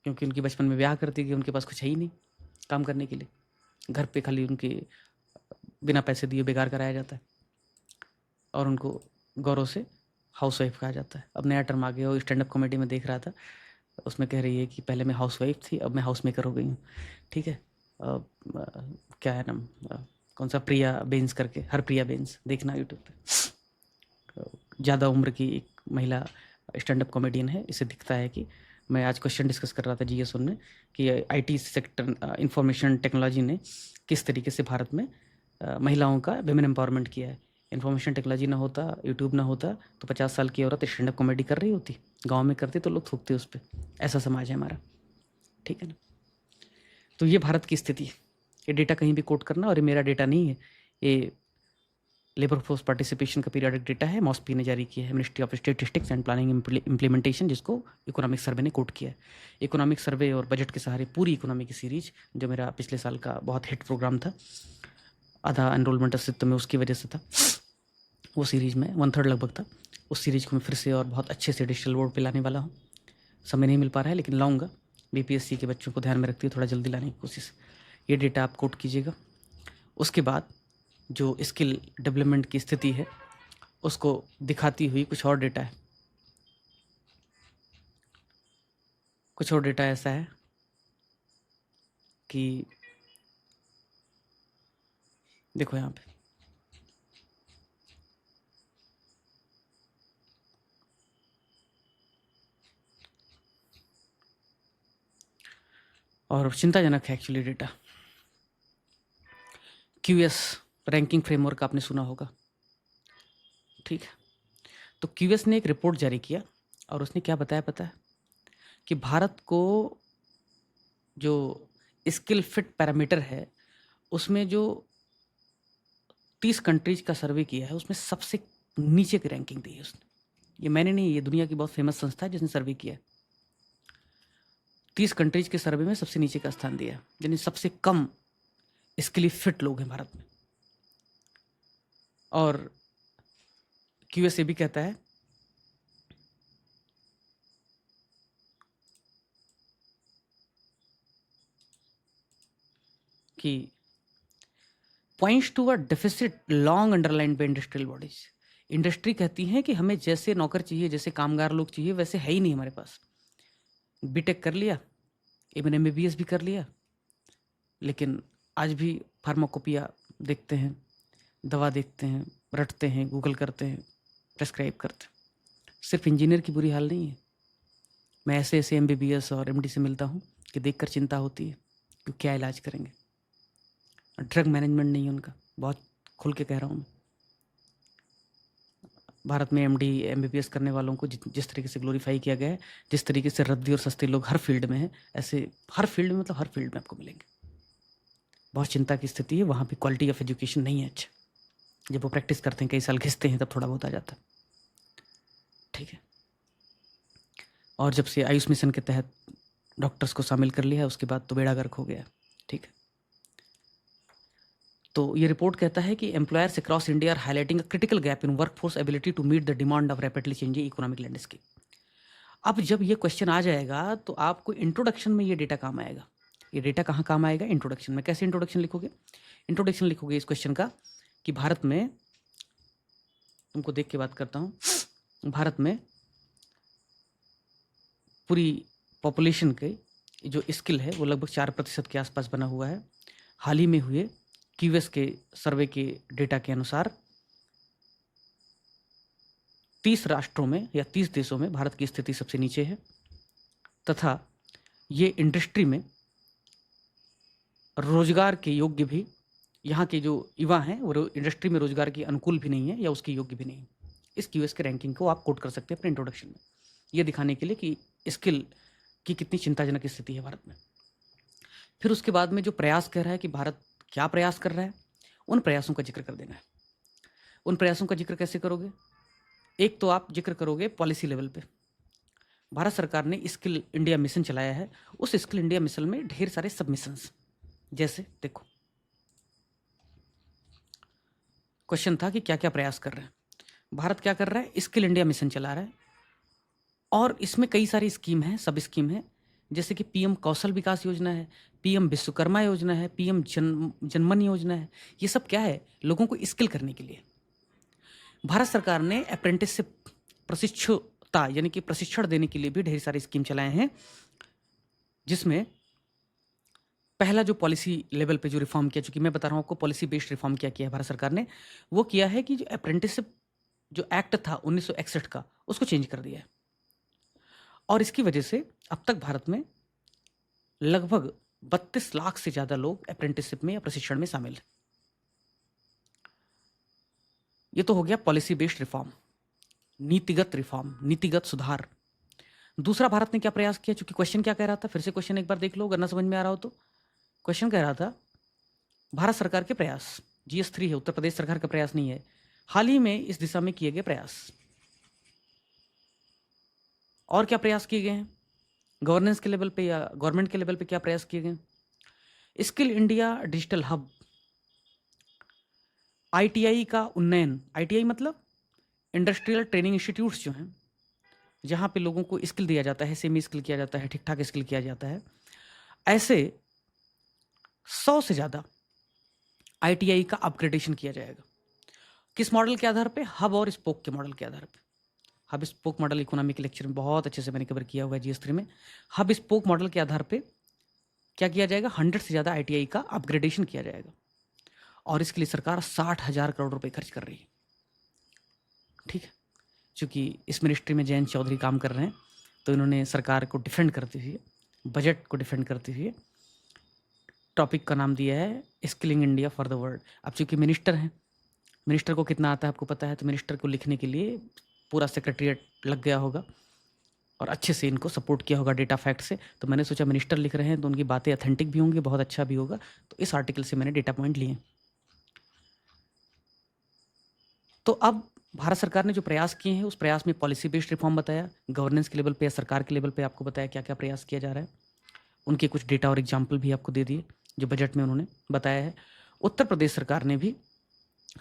क्योंकि उनकी बचपन में ब्याह कर दी गई, उनके पास कुछ है ही नहीं काम करने के लिए, घर पे खाली उनके बिना पैसे दिए बेकार कराया जाता है और उनको गौरव से हाउस वाइफ कहा जाता है। अब नया टर्म आ गया, वो स्टैंड अप कॉमेडी में देख रहा था, उसमें कह रही है कि पहले मैं हाउस वाइफ थी, अब मैं हाउस मेकर हो गई हूँ। ठीक है, क्या है नाम, कौन सा, प्रिया बेंस करके, हर प्रिया बेंस, देखना यूट्यूब पे। ज़्यादा उम्र की एक महिला स्टैंड अप कॉमेडियन है। इसे दिखता है कि मैं आज क्वेश्चन डिस्कस कर रहा था जीएस ने कि आईटी सेक्टर, इंफॉर्मेशन टेक्नोलॉजी ने किस तरीके से भारत में महिलाओं का विमेन एम्पावरमेंट किया है। इन्फॉर्मेशन टेक्नोलॉजी ना होता, यूट्यूब ना होता तो 50 साल की औरत स्टैंड अप कॉमेडी कर रही होती, गांव में करती तो लोग थूकते उस पर। ऐसा समाज है हमारा, ठीक है ना। तो ये भारत की स्थिति है। ये डेटा कहीं भी कोट करना, और ये मेरा डेटा नहीं है, ये लेबर फोर्स पार्टिसिपेशन का पीरियडिक डेटा है, मॉस्पी ने जारी किया है, ministry of statistics and planning implementation, जिसको इकोनॉमिक सर्वे ने कोट किया है। इकोनॉमिक सर्वे और बजट के सहारे पूरी इकोनॉमी की सीरीज, जो मेरा पिछले साल का बहुत हिट प्रोग्राम था, आधा एनरोलमेंट अस्तित्व में उसकी वजह से था, वो सीरीज में 1/3 लगभग था। उस सीरीज को मैं फिर से और बहुत अच्छे से डिजिटल बोर्ड पे लाने वाला हूँ। समय नहीं मिल पा रहा है लेकिन लाऊंगा। बीपीएससी के बच्चों को ध्यान में रखती है, थोड़ा जल्दी लाने की कोशिश। ये डेटा आप कोट कीजिएगा। उसके बाद जो स्किल डेवलपमेंट की स्थिति है उसको दिखाती हुई कुछ और डेटा है। कुछ और डेटा ऐसा है कि देखो यहाँ पे, और चिंताजनक है actually data. QS ranking framework आपने सुना होगा, ठीक है। तो क्यूएस ने एक रिपोर्ट जारी किया और उसने क्या बताया पता है, कि भारत को जो स्किल फिट पैरामीटर है उसमें जो 30 कंट्रीज का सर्वे किया है उसमें सबसे नीचे की रैंकिंग दी है उसने। ये मैंने नहीं, ये दुनिया की बहुत फेमस संस्था है जिसने सर्वे किया है। 30 कंट्रीज के सर्वे में सबसे नीचे का स्थान दिया है, यानी सबसे कम स्किल फिट लोग हैं भारत में। और क्यूएसए भी कहता है कि points to a deficit long underline by industrial bodies. Industry कहती है कि हमें जैसे नौकर चाहिए, जैसे कामगार लोग चाहिए, वैसे है ही नहीं हमारे पास। बीटेक कर लिया, इवन एमबीबीएस भी कर लिया, लेकिन आज भी फार्माकोपिया देखते हैं, दवा देखते हैं, रटते हैं, गूगल करते हैं, प्रेस्क्राइब करते हैं। सिर्फ इंजीनियर की बुरी हाल नहीं है। मैं ऐसे ऐसे एमबीबीएस और एमडी से मिलता हूँ कि देखकर चिंता होती है कि क्या इलाज करेंगे। ड्रग मैनेजमेंट नहीं है उनका, बहुत खुल के कह रहा हूँ मैं। भारत में एमडी एमबीबीएस करने वालों को जिस तरीके से ग्लोरीफाई किया गया है, जिस तरीके से रद्दी और सस्ते लोग हर फील्ड में हैं, ऐसे हर फील्ड में, मतलब हर फील्ड में आपको मिलेंगे। बहुत चिंता की स्थिति है। वहाँ पे क्वालिटी ऑफ एजुकेशन नहीं है अच्छा। जब वो प्रैक्टिस करते हैं, कई साल घिसते हैं, तब थोड़ा बहुत आ जाता है, ठीक है। और जब से आयुष मिशन के तहत डॉक्टर्स को शामिल कर लिया है उसके बाद तो बेड़ा गर्क हो गया, ठीक है। तो ये रिपोर्ट कहता है कि employers across India are highlighting a critical gap in workforce ability to meet the demand of rapidly changing economic landscape. अब जब ये क्वेश्चन आ जाएगा तो आपको इंट्रोडक्शन में ये डेटा काम आएगा। ये डेटा कहाँ काम आएगा? इंट्रोडक्शन में। कैसे इंट्रोडक्शन लिखोगे? इंट्रोडक्शन लिखोगे इस क्वेश्चन का कि भारत में, तुमको देख के बात करता हूँ, भारत में पूरी पॉपुलेशन के जो स्किल है वो लगभग 4% के आसपास बना हुआ है। हाल ही में हुए क्यूएस के सर्वे के डेटा के अनुसार 30 राष्ट्रों में या 30 देशों में भारत की स्थिति सबसे नीचे है, तथा ये इंडस्ट्री में रोजगार के योग्य भी, यहाँ के जो युवा हैं वो इंडस्ट्री में रोजगार के अनुकूल भी नहीं है या उसके योग्य भी नहीं है। इस क्यूएस के रैंकिंग को आप कोट कर सकते हैं अपने इंट्रोडक्शन में, ये दिखाने के लिए कि स्किल कि कितनी चिंताजनक स्थिति है भारत में। फिर उसके बाद में जो प्रयास कह रहा है कि भारत क्या प्रयास कर रहा है, उन प्रयासों का जिक्र कर देना है। उन प्रयासों का जिक्र कैसे करोगे? एक तो आप जिक्र करोगे पॉलिसी लेवल पे। भारत सरकार ने स्किल इंडिया मिशन चलाया है। उस स्किल इंडिया मिशन में ढेर सारे सबमिशंस, जैसे देखो क्वेश्चन था कि क्या क्या प्रयास कर रहे हैं। भारत क्या कर रहा है? स्किल इंडिया मिशन चला रहा है और इसमें कई सारी स्कीम है, सब स्कीम है, जैसे कि पीएम कौशल विकास योजना है, पीएम विश्वकर्मा योजना है, पीएम जनमन योजना है। ये सब क्या है? लोगों को स्किल करने के लिए। भारत सरकार ने अप्रेंटिसशिप प्रशिक्षुता यानी कि प्रशिक्षण देने के लिए भी ढेर सारी स्कीम चलाए हैं, जिसमें पहला जो पॉलिसी लेवल पे जो रिफॉर्म किया, चूंकि मैं बता रहा हूँ आपको पॉलिसी बेस्ड रिफॉर्म क्या किया है भारत सरकार ने, वो किया है कि जो अप्रेंटिसशिप जो एक्ट था 1961 का, उसको चेंज कर दिया है। और इसकी वजह से अब तक भारत में लगभग 32 लाख से ज़्यादा लोग अप्रेंटिसशिप में या प्रशिक्षण में शामिल हैं। ये तो हो गया पॉलिसी बेस्ड रिफॉर्म, नीतिगत रिफॉर्म, नीतिगत सुधार। दूसरा भारत ने क्या प्रयास किया? चूंकि क्वेश्चन क्या कह रहा था, फिर से क्वेश्चन एक बार देख लो अगर ना समझ में आ रहा हो तो। क्वेश्चन कह रहा था भारत सरकार के प्रयास, GS3 है, उत्तर प्रदेश सरकार का प्रयास नहीं है, हाल ही में इस दिशा में किए गए प्रयास। और क्या प्रयास किए गए हैं गवर्नेंस के लेवल पे या गवर्नमेंट के लेवल पे? क्या प्रयास किए गए? Skill India digital hub, ITI का उन्नयन। ITI मतलब इंडस्ट्रियल ट्रेनिंग इंस्टीट्यूट्स जो हैं, जहाँ पे लोगों को स्किल दिया जाता है, सेमी स्किल किया जाता है, ठीक ठाक स्किल किया जाता है। ऐसे 100 से ज़्यादा ITI का अपग्रेडेशन किया जाएगा। किस मॉडल के आधार पे? हब और स्पोक के मॉडल के आधार पे। Hub spoke model economic lecture में बहुत अच्छे से मैंने कवर किया हुआ है GS3 में। हब स्पोक मॉडल के आधार पे क्या किया जाएगा? 100 से ज़्यादा ITI का अपग्रेडेशन किया जाएगा और इसके लिए सरकार 60,000 करोड़ रुपए खर्च कर रही है। ठीक है, चूँकि इस मिनिस्ट्री में जयंत चौधरी काम कर रहे हैं तो इन्होंने सरकार को डिफेंड करते हुए, बजट को डिफेंड करते हुए टॉपिक का नाम दिया है skilling India for the world. अब चूँकि मिनिस्टर हैं, मिनिस्टर को कितना आता है आपको पता है, तो मिनिस्टर को लिखने के लिए पूरा सेक्रेटरीट लग गया होगा और अच्छे से इनको सपोर्ट किया होगा डेटा फैक्ट से। तो मैंने सोचा मिनिस्टर लिख रहे हैं तो उनकी बातें अथेंटिक भी होंगी, बहुत अच्छा भी होगा, तो इस आर्टिकल से मैंने डेटा पॉइंट लिए। तो अब भारत सरकार ने जो प्रयास किए हैं उस प्रयास में पॉलिसी बेस्ड रिफॉर्म बताया, गवर्नेंस के लेवल पे या सरकार के लेवल पे आपको बताया क्या क्या प्रयास किया जा रहा है, उनके कुछ डेटा और एग्जाम्पल भी आपको दे दिए जो बजट में उन्होंने बताया है। उत्तर प्रदेश सरकार ने भी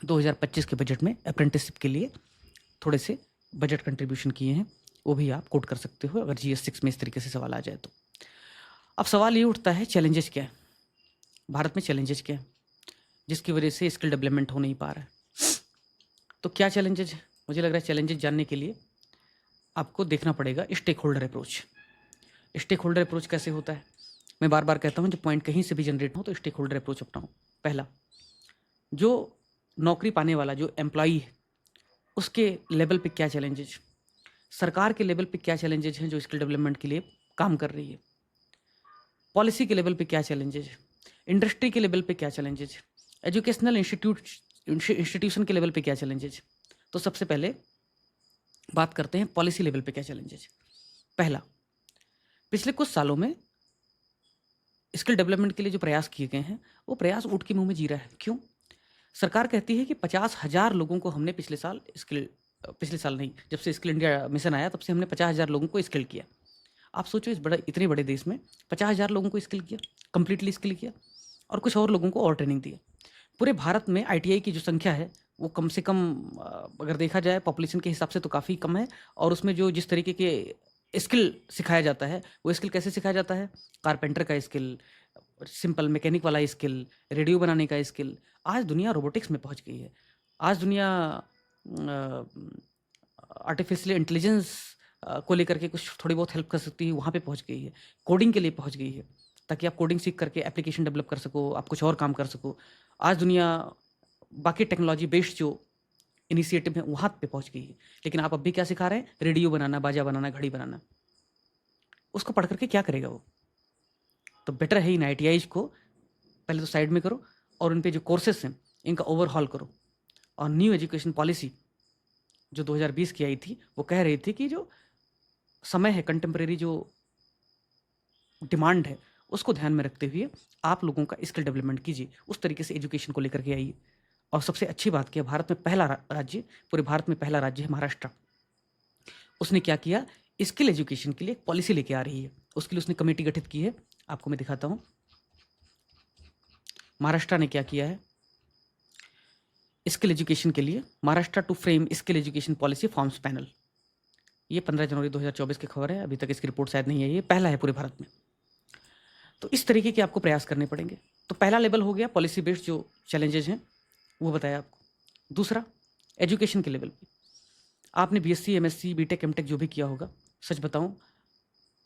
2025 के बजट में अप्रेंटिसशिप के लिए थोड़े से बजट कंट्रीब्यूशन किए हैं, वो भी आप कोट कर सकते हो अगर GS6 में इस तरीके से सवाल आ जाए तो। अब सवाल ये उठता है चैलेंजेस क्या है भारत में, चैलेंजेस क्या है जिसकी वजह से स्किल डेवलपमेंट हो नहीं पा रहा है। तो क्या चैलेंजेस है? मुझे लग रहा है चैलेंजेस जानने के लिए आपको देखना पड़ेगा stakeholder approach. Stakeholder approach कैसे होता है? मैं बार बार कहता हूँ, जब पॉइंट कहीं से भी जनरेट हो तो स्टेक होल्डर अप्रोच अपनाओ। पहला, जो नौकरी पाने वाला जो एम्प्लॉई है उसके लेवल पे क्या चैलेंजेज, सरकार के लेवल पे क्या चैलेंजेज हैं जो स्किल डेवलपमेंट के लिए काम कर रही है, पॉलिसी के लेवल पे क्या चैलेंजेज है, इंडस्ट्री के लेवल पे क्या चैलेंजेज है, एजुकेशनल इंस्टीट्यूशन के लेवल पे क्या चैलेंजेज। तो सबसे पहले बात करते हैं पॉलिसी लेवल पे क्या चैलेंजेज। पहला, पिछले कुछ सालों में स्किल डेवलपमेंट के लिए जो प्रयास किए गए हैं वो प्रयास ऊँट के मुंह में जी रहा है। क्यों? सरकार कहती है कि 50,000 लोगों को हमने पिछले साल नहीं, जब से स्किल इंडिया मिशन आया तब से हमने 50,000 लोगों को स्किल किया। आप सोचो, इतने बड़े देश में 50,000 लोगों को स्किल किया, कंप्लीटली स्किल किया, और कुछ और लोगों को और ट्रेनिंग दी। पूरे भारत में ITI की जो संख्या है वो कम से कम अगर देखा जाए पॉपुलेशन के हिसाब से तो काफ़ी कम है, और उसमें जो जिस तरीके के स्किल सिखाया जाता है वो स्किल कैसे सिखाया जाता है? कारपेंटर का स्किल, सिंपल मैकेनिक वाला स्किल, रेडियो बनाने का स्किल। आज दुनिया रोबोटिक्स में पहुंच गई है, आज दुनिया आर्टिफिशियल इंटेलिजेंस को लेकर के कुछ थोड़ी बहुत हेल्प कर सकती है, वहाँ पे पहुंच गई है, कोडिंग के लिए पहुंच गई है, ताकि आप कोडिंग सीख करके एप्लीकेशन डेवलप कर सको, आप कुछ और काम कर सको। आज दुनिया बाकी टेक्नोलॉजी बेस्ड जो इनिशिएटिव है वहाँ पे पहुंच गई है, लेकिन आप अब भी क्या सिखा रहे हैं? रेडियो बनाना, बाजा बनाना, घड़ी बनाना। उसको पढ़ करके क्या करेगा वो? तो बेटर है इन ITIs को पहले तो साइड में करो और उन पे जो कोर्सेस हैं इनका ओवरहॉल करो। और न्यू एजुकेशन पॉलिसी जो 2020 की आई थी वो कह रही थी कि जो समय है कंटेम्प्रेरी जो डिमांड है उसको ध्यान में रखते हुए आप लोगों का स्किल डेवलपमेंट कीजिए, उस तरीके से एजुकेशन को लेकर के आइए। और सबसे अच्छी बात क्या, भारत में पहला राज्य, पूरे भारत में पहला राज्य है महाराष्ट्र। उसने क्या किया, स्किल एजुकेशन के लिए एक पॉलिसी लेके आ रही है। उसके लिए उसने कमेटी गठित की है, आपको मैं दिखाता हूँ। महाराष्ट्र ने क्या किया है स्किल एजुकेशन के लिए, Maharashtra to frame skill education policy forms panel. ये 15 जनवरी 2024 की खबर है, अभी तक इसकी रिपोर्ट शायद नहीं है, ये पहला है पूरे भारत में। तो इस तरीके के आपको प्रयास करने पड़ेंगे। तो पहला लेवल हो गया पॉलिसी बेस्ड जो चैलेंजेस हैं वो बताया आपको। दूसरा एजुकेशन के लेवल पे आपने बीएससी, एमएससी, बीटेक, एमटेक जो भी किया होगा, सच बताऊं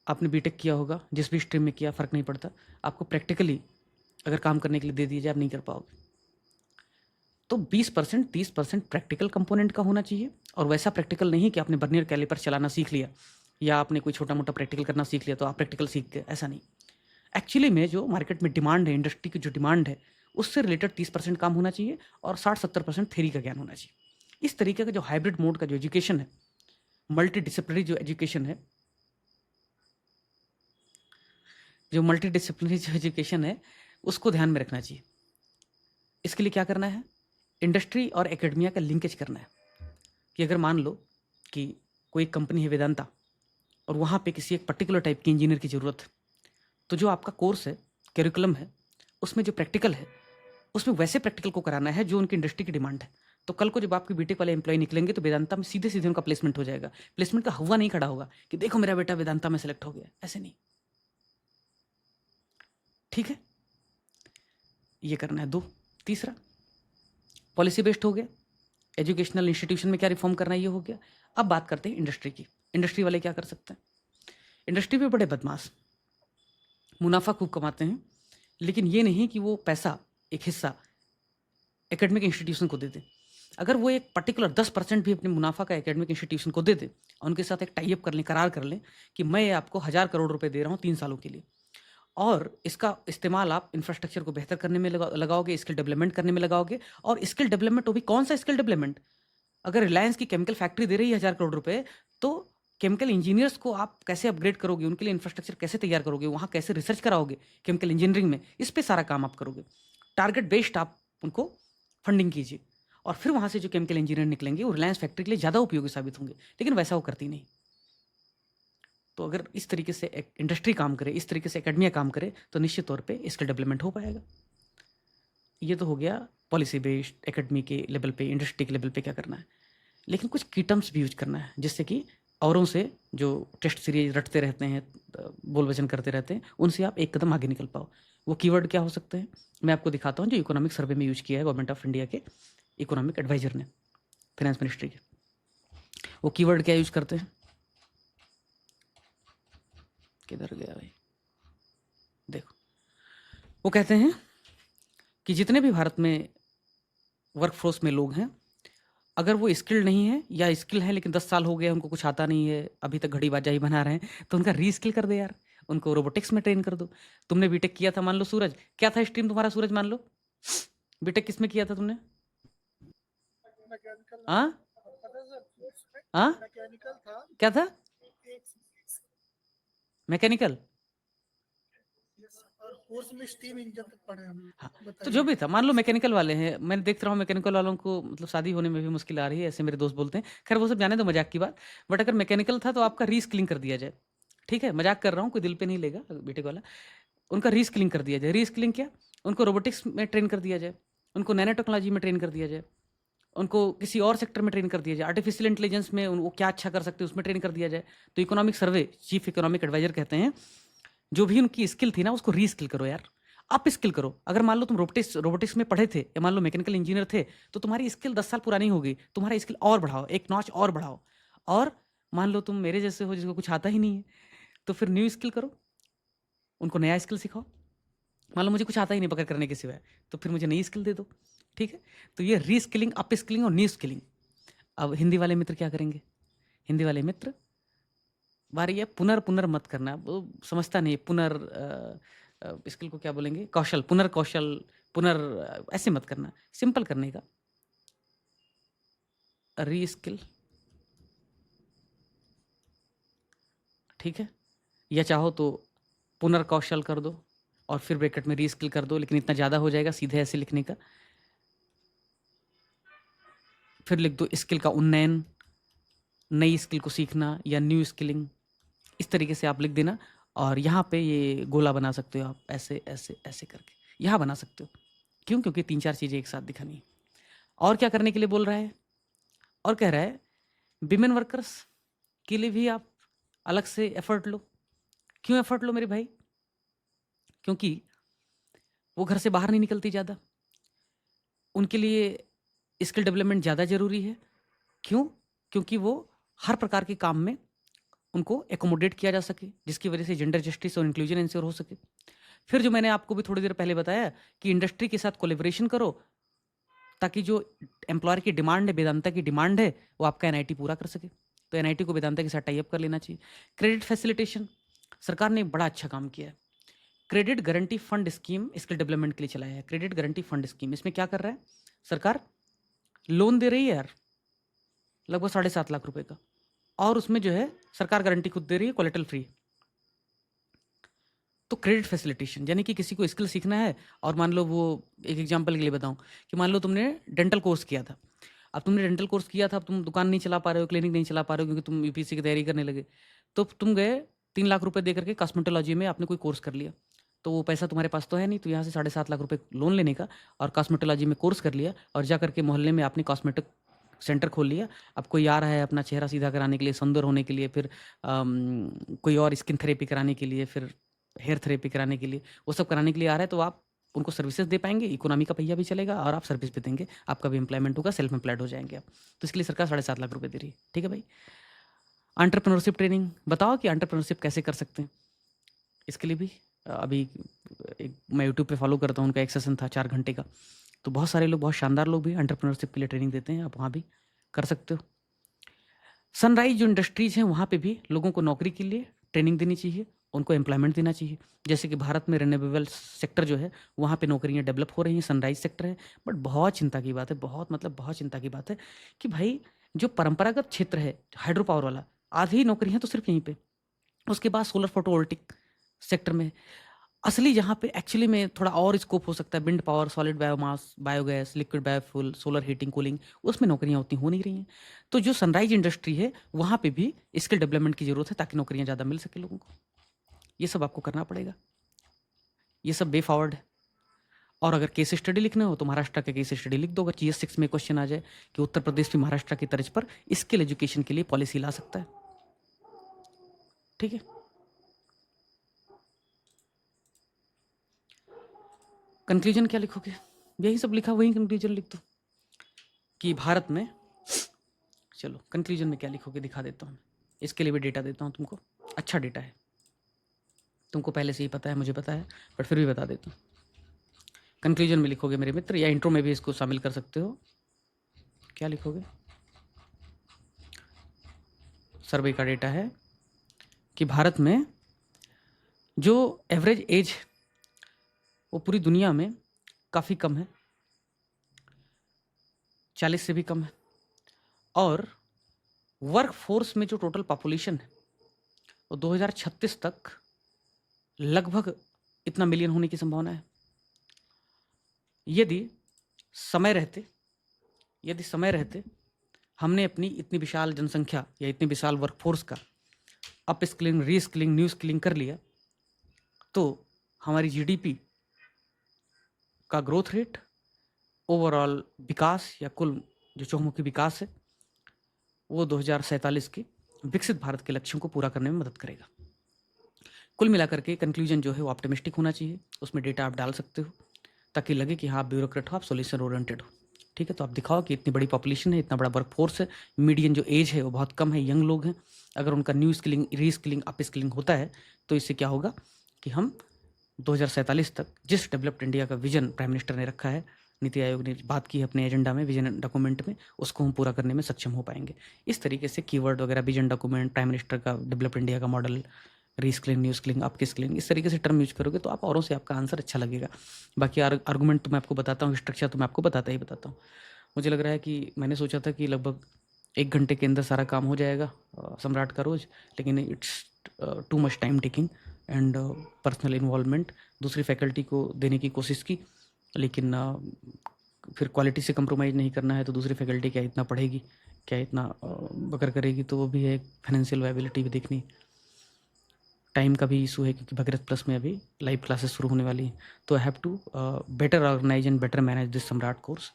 आपने बीटेक किया होगा, जिस भी स्ट्रीम में किया फ़र्क नहीं पड़ता, आपको प्रैक्टिकली अगर काम करने के लिए दे दिया जाए आप नहीं कर पाओगे। तो 20% 30% प्रैक्टिकल कंपोनेंट का होना चाहिए। और वैसा प्रैक्टिकल नहीं कि आपने बर्नियर कैलिपर चलाना सीख लिया या आपने कोई छोटा मोटा प्रैक्टिकल करना सीख लिया तो आप प्रैक्टिकल सीख गए, ऐसा नहीं। एक्चुअली में जो मार्केट में डिमांड है, इंडस्ट्री की जो डिमांड है, उससे रिलेटेड 30% काम होना चाहिए और 60-70% थ्योरी का ज्ञान होना चाहिए। इस तरीके का जो हाइब्रिड मोड का जो एजुकेशन है, मल्टी डिसिप्लिनरी जो एजुकेशन है, उसको ध्यान में रखना चाहिए। इसके लिए क्या करना है, इंडस्ट्री और एकेडमिया का लिंकेज करना है। कि अगर मान लो कि कोई कंपनी है वेदांता और वहाँ पे किसी एक पर्टिकुलर टाइप की इंजीनियर की ज़रूरत है, तो जो आपका कोर्स है, करिकुलम है, उसमें जो प्रैक्टिकल है, उसमें वैसे प्रैक्टिकल को कराना है जो उनकी इंडस्ट्री की डिमांड है। तो कल को जब आपके बीटेक वाले एम्प्लॉय निकलेंगे तो वेदांता में सीधे सीधे उनका प्लेसमेंट हो जाएगा। प्लेसमेंट का हवा नहीं खड़ा होगा कि देखो मेरा बेटा वेदांता में सेलेक्ट हो गया, ऐसे नहीं। ठीक है, ये करना है। 2, तीसरा पॉलिसी बेस्ड हो गया, एजुकेशनल इंस्टीट्यूशन में क्या रिफॉर्म करना है ये हो गया। अब बात करते हैं इंडस्ट्री की। इंडस्ट्री वाले क्या कर सकते हैं, इंडस्ट्री में बड़े बदमाश, मुनाफा खूब कमाते हैं, लेकिन ये नहीं कि वो पैसा एक हिस्सा एकेडमिक इंस्टीट्यूशन को दे दे। अगर वो एक पर्टिकुलर 10% भी अपने मुनाफा का एकेडमिक इंस्टीट्यूशन को दे दे और उनके साथ एक टाई अप कर लें, करार कर लें कि मैं आपको 1000 करोड़ रुपए दे रहा हूँ 3 सालों के लिए, और इसका इस्तेमाल आप इंफ्रास्ट्रक्चर को बेहतर करने में लगाओगे, स्किल डेवलपमेंट करने में लगाओगे। और स्किल डेवलपमेंट, वो भी कौन सा स्किल डेवलपमेंट, अगर रिलायंस की केमिकल फैक्ट्री दे रही है 1000 करोड़ रुपए, तो केमिकल इंजीनियर्स को आप कैसे अपग्रेड करोगे, उनके लिए इंफ्रास्ट्रक्चर कैसे तैयार करोगे, वहाँ कैसे रिसर्च कराओगे केमिकल इंजीनियरिंग में, इस पे सारा काम आप करोगे। टारगेट बेस्ड आप उनको फंडिंग कीजिए और फिर वहाँ से जो केमिकल इंजीनियर निकलेंगे वो रिलायंस फैक्ट्री के लिए ज़्यादा उपयोगी साबित होंगे। लेकिन वैसा वो करती नहीं। तो अगर इस तरीके से एक इंडस्ट्री काम करे, इस तरीके से एकेडमिया काम करे, तो निश्चित तौर पे स्किल डेवलपमेंट हो पाएगा। ये तो हो गया पॉलिसी बेस्ड, एकेडमी के लेवल पे, इंडस्ट्री के लेवल पे क्या करना है। लेकिन कुछ की टर्म्स भी यूज करना है, जिससे कि औरों से जो टेस्ट सीरीज रटते रहते हैं, बोल वचन करते रहते हैं, उनसे आप एक कदम आगे निकल पाओ। वो कीवर्ड क्या हो सकते हैं, मैं आपको दिखाता हूँ, जो इकोनॉमिक सर्वे में यूज किया है गवर्नमेंट ऑफ इंडिया के इकोनॉमिक एडवाइजर ने, फाइनेंस मिनिस्ट्री के। वो कीवर्ड क्या यूज करते हैं, किधर गया भाई, देखो, वो कहते हैं कि जितने भी भारत में वर्कफोर्स में लोग हैं, अगर वो स्किल्ड नहीं है या स्किल है लेकिन 10 साल हो गए उनको कुछ आता नहीं है, अभी तक घड़ी बाजा ही बना रहे हैं, तो उनका रीस्किल कर दे यार, उनको रोबोटिक्स में ट्रेन कर दो। तुमने बीटेक किया था, मान लो सूरज, क्या था स्ट्रीम तुम्हारा सूरज, मान लो बीटेक किस में किया था तुमने? हाँ हाँ, मैकेनिकल था, क्या था, मैकेनिकल? और कोर्स में स्टीम इंजन तक पढ़े हम। हाँ, तो बताइए। जो भी था, मान लो मैकेनिकल वाले हैं, मैं देख रहा हूँ मैकेनिकल वालों को मतलब शादी होने में भी मुश्किल आ रही है, ऐसे मेरे दोस्त बोलते हैं। खैर वो सब जाने दो, मजाक की बात। बट अगर मैकेनिकल था तो आपका रीस्किलिंग कर दिया जाए, ठीक है, मजाक कर रहा हूँ, कोई दिल पे नहीं लेगा बीटेक वाला। उनका रीस्किलिंग कर दिया जाए। रीस्किलिंग क्या, उनको रोबोटिक्स में ट्रेन कर दिया जाए, उनको नैनो टेक्नोलॉजी में ट्रेन कर दिया जाए, उनको किसी और सेक्टर में ट्रेन कर दिया जाए, आर्टिफिशियल इंटेलिजेंस में वो क्या अच्छा कर सकते हैं उसमें ट्रेन कर दिया जाए। तो economic survey, chief economic adviser कहते हैं, जो भी उनकी स्किल थी ना उसको रीस्किल करो यार, अप स्किल करो। अगर मान लो तुम रोबोटिक्स में पढ़े थे या मान लो मैकेनिकल इंजीनियर थे, तो तुम्हारी स्किल 10 साल पुरानी हो गई, तुम्हारा स्किल और बढ़ाओ, एक नॉच और बढ़ाओ। और मान लो तुम मेरे जैसे हो जिसको कुछ आता ही नहीं है, तो फिर न्यू स्किल करो, उनको नया स्किल सिखाओ। मान लो मुझे कुछ आता ही नहीं पकड़ करने के सिवाय, तो फिर मुझे नई स्किल दे दो, ठीक है। तो ये रीस्किलिंग, अप स्किलिंग और न्यू स्किलिंग। अब हिंदी वाले मित्र क्या करेंगे, हिंदी वाले मित्र बारी है पुनर मत करना, वो समझता नहीं, स्किल को क्या बोलेंगे, कौशल, पुनर्कौशल, ऐसे मत करना, सिंपल करने का, री स्किल, ठीक है। या चाहो तो पुनर्कौशल कर दो और फिर ब्रैकेट में रीस्किल कर दो, लेकिन इतना ज़्यादा हो जाएगा सीधे ऐसे लिखने का। फिर लिख दो स्किल का उन्नयन, नई स्किल को सीखना या न्यू स्किलिंग, इस तरीके से आप लिख देना। और यहाँ पे ये गोला बना सकते हो आप, ऐसे ऐसे ऐसे करके यहाँ बना सकते हो। क्यों? क्योंकि 3-4 चीज़ें एक साथ दिखानी है। और क्या करने के लिए बोल रहा है? और कह रहा है विमेन वर्कर्स के लिए भी आप अलग से एफर्ट लो। क्यों एफर्ट लो मेरे भाई? क्योंकि वो घर से बाहर नहीं निकलती ज़्यादा, उनके लिए स्किल डेवलपमेंट ज़्यादा ज़रूरी है। क्यों? क्योंकि वो हर प्रकार के काम में उनको एकोमोडेट किया जा सके, जिसकी वजह से जेंडर जस्टिस और इंक्लूजन इंश्योर हो सके। फिर जो मैंने आपको भी थोड़ी देर पहले बताया कि इंडस्ट्री के साथ कोलेबोरेशन करो, ताकि जो एम्प्लॉयर की डिमांड है, वेदांता की डिमांड है, वो आपका एनआईटी पूरा कर सके। तो एनआईटी को वेदांता के साथ टाई अप कर लेना चाहिए। क्रेडिट फैसिलिटेशन, सरकार ने बड़ा अच्छा काम किया है। Credit guarantee fund scheme skill development के लिए चलाया है। क्रेडिट गारंटी फंड स्कीम, इसमें क्या कर रहा है? सरकार लोन दे रही है यार, लगभग 7.5 लाख रुपए का, और उसमें जो है सरकार गारंटी खुद दे रही है, कोलेटरल फ्री। तो क्रेडिट फैसिलिटेशन, यानी कि किसी को स्किल सीखना है, और मान लो वो, एक एग्जांपल के लिए बताऊं कि मान लो तुमने डेंटल कोर्स किया था। अब तुमने डेंटल कोर्स किया था, अब तुम दुकान नहीं चला पा रहे हो, क्लिनिक नहीं चला पा रहे हो, क्योंकि तुम यूपीएससी की तैयारी करने लगे। तो तुम गए 3 लाख रुपए दे करके कॉस्मेटोलॉजी में आपने कोई कोर्स कर लिया। तो वो पैसा तुम्हारे पास तो है नहीं, तो यहाँ से 7.5 लाख रुपए लोन लेने का, और कॉस्मेटोलॉजी में कोर्स कर लिया, और जा करके मोहल्ले में आपने कॉस्मेटिक सेंटर खोल लिया। अब कोई आ रहा है अपना चेहरा सीधा कराने के लिए, सुंदर होने के लिए, फिर कोई और स्किन थेरेपी कराने के लिए, फिर हेयर थेरेपी कराने के लिए, वो सब कराने के लिए आ रहा है, तो आप उनको सर्विसेज दे पाएंगे, इकोनॉमी का पहिया भी चलेगा और आप सर्विस भी देंगे, आपका भी एम्प्लॉयमेंट होगा, सेल्फ एम्प्लॉयड हो जाएंगे आप। तो इसके लिए सरकार 7.5 लाख रुपए दे रही है। ठीक है भाई। एंटरप्रेन्योरशिप ट्रेनिंग, बताओ कि एंटरप्रेन्योरशिप कैसे कर सकते हैं। इसके लिए भी अभी एक मैं यूट्यूब पे फॉलो करता हूँ, उनका एक सेशन था 4 घंटे का, तो बहुत सारे लोग, बहुत शानदार लोग भी एंटरप्रेन्योरशिप के लिए ट्रेनिंग देते हैं, आप वहाँ भी कर सकते हो। सनराइज जो इंडस्ट्रीज हैं वहाँ पे भी लोगों को नौकरी के लिए ट्रेनिंग देनी चाहिए, उनको एम्प्लॉयमेंट देना चाहिए। जैसे कि भारत में रिन्यूएबल सेक्टर जो है वहाँ पे नौकरियाँ डेवलप हो रही हैं, सनराइज सेक्टर है। बट बहुत चिंता की बात है, बहुत मतलब बहुत चिंता की बात है कि भाई जो परंपरागत क्षेत्र है हाइड्रो पावर वाला, आधी नौकरियाँ तो सिर्फ यहीं पे, उसके बाद सोलर फोटोवोल्टिक सेक्टर में। असली जहाँ पे एक्चुअली में थोड़ा और स्कोप हो सकता है, wind power, solid biomass, biogas, liquid biofuel, solar heating cooling, उसमें नौकरियाँ उतनी हो नहीं रही हैं। तो जो सनराइज इंडस्ट्री है वहाँ पे भी स्किल डेवलपमेंट की ज़रूरत है, ताकि नौकरियाँ ज़्यादा मिल सके लोगों को। ये सब आपको करना पड़ेगा, ये सब वे फॉरवर्ड है। और अगर केस स्टडी लिखना हो तो महाराष्ट्र का केस स्टडी लिख दो। अगर GS 6 में क्वेश्चन आ जाए कि उत्तर प्रदेश भी महाराष्ट्र की तर्ज पर स्किल एजुकेशन के लिए पॉलिसी ला सकता है, ठीक है। कंक्लूजन क्या लिखोगे? यही सब लिखा, वही कंक्लूजन लिख दो कि भारत में, चलो कंक्लूजन में क्या लिखोगे दिखा देता हूँ। इसके लिए भी डेटा देता हूँ तुमको, अच्छा डेटा है, तुमको पहले से ही पता है, मुझे पता है, बट फिर भी बता देता हूँ। कंक्लूजन में लिखोगे मेरे मित्र, या इंट्रो में भी इसको शामिल कर सकते हो। क्या लिखोगे? सर्वे का डेटा है कि भारत में जो एवरेज एज वो पूरी दुनिया में काफ़ी कम है, 40 से भी कम है। और वर्क फोर्स में जो टोटल पॉपुलेशन है वो 2036 तक लगभग इतना मिलियन होने की संभावना है। यदि समय रहते हमने अपनी इतनी विशाल जनसंख्या या इतनी विशाल वर्कफोर्स का अप स्किलिंग, री स्किलिंग, न्यू स्किलिंग कर लिया, तो हमारी GDP का ग्रोथ रेट, ओवरऑल विकास या कुल जो चहुमुखी विकास है, वो 2047 के विकसित भारत के लक्ष्यों को पूरा करने में मदद करेगा। कुल मिलाकर के कंक्लूजन जो है वो ऑप्टिमिस्टिक होना चाहिए, उसमें डेटा आप डाल सकते हो ताकि लगे कि हाँ आप ब्यूरोक्रेट हो, आप सोल्यूशन ओरिएंटेड हो। ठीक है, तो आप दिखाओ कि इतनी बड़ी पॉपुलेशन है, इतना बड़ा वर्क फोर्स है, मीडियन जो एज है वो बहुत कम है, यंग लोग हैं। अगर उनका न्यू स्किलिंग, री स्किलिंग, अप स्किलिंग होता है तो इससे क्या होगा कि हम 2047 तक जिस डेवलप्ड इंडिया का विजन प्राइम मिनिस्टर ने रखा है, नीति आयोग ने बात की है अपने एजेंडा में, विजन डॉक्यूमेंट में, उसको हम पूरा करने में सक्षम हो पाएंगे। इस तरीके से कीवर्ड वगैरह, विजन डॉक्यूमेंट, प्राइम मिनिस्टर का डेवलप्ड इंडिया का model, reskilling, new skilling, up skilling, इस तरीके से टर्म यूज करोगे तो आप औरों से आपका आंसर अच्छा लगेगा। बाकी आर्गूमेंट तो मैं आपको बताता हूँ, स्ट्रक्चर तो मैं आपको बताता हूँ। मुझे लग रहा है कि मैंने सोचा था कि लगभग 1 घंटे के अंदर सारा काम हो जाएगा सम्राट का रोज़, लेकिन it's too much time taking. And personal involvement दूसरी फैकल्टी को देने की कोशिश की, लेकिन फिर क्वालिटी से कंप्रोमाइज़ नहीं करना है तो दूसरी फैकल्टी क्या इतना पढ़ेगी, क्या इतना बकर करेगी, तो वो भी है, फाइनेंशियल वायबिलिटी भी देखनी। टाइम का भी इशू है क्योंकि भगीरथ प्लस में अभी लाइव क्लासेस शुरू होने वाली हैं, तो I have to better organise and better manage this Samrat course.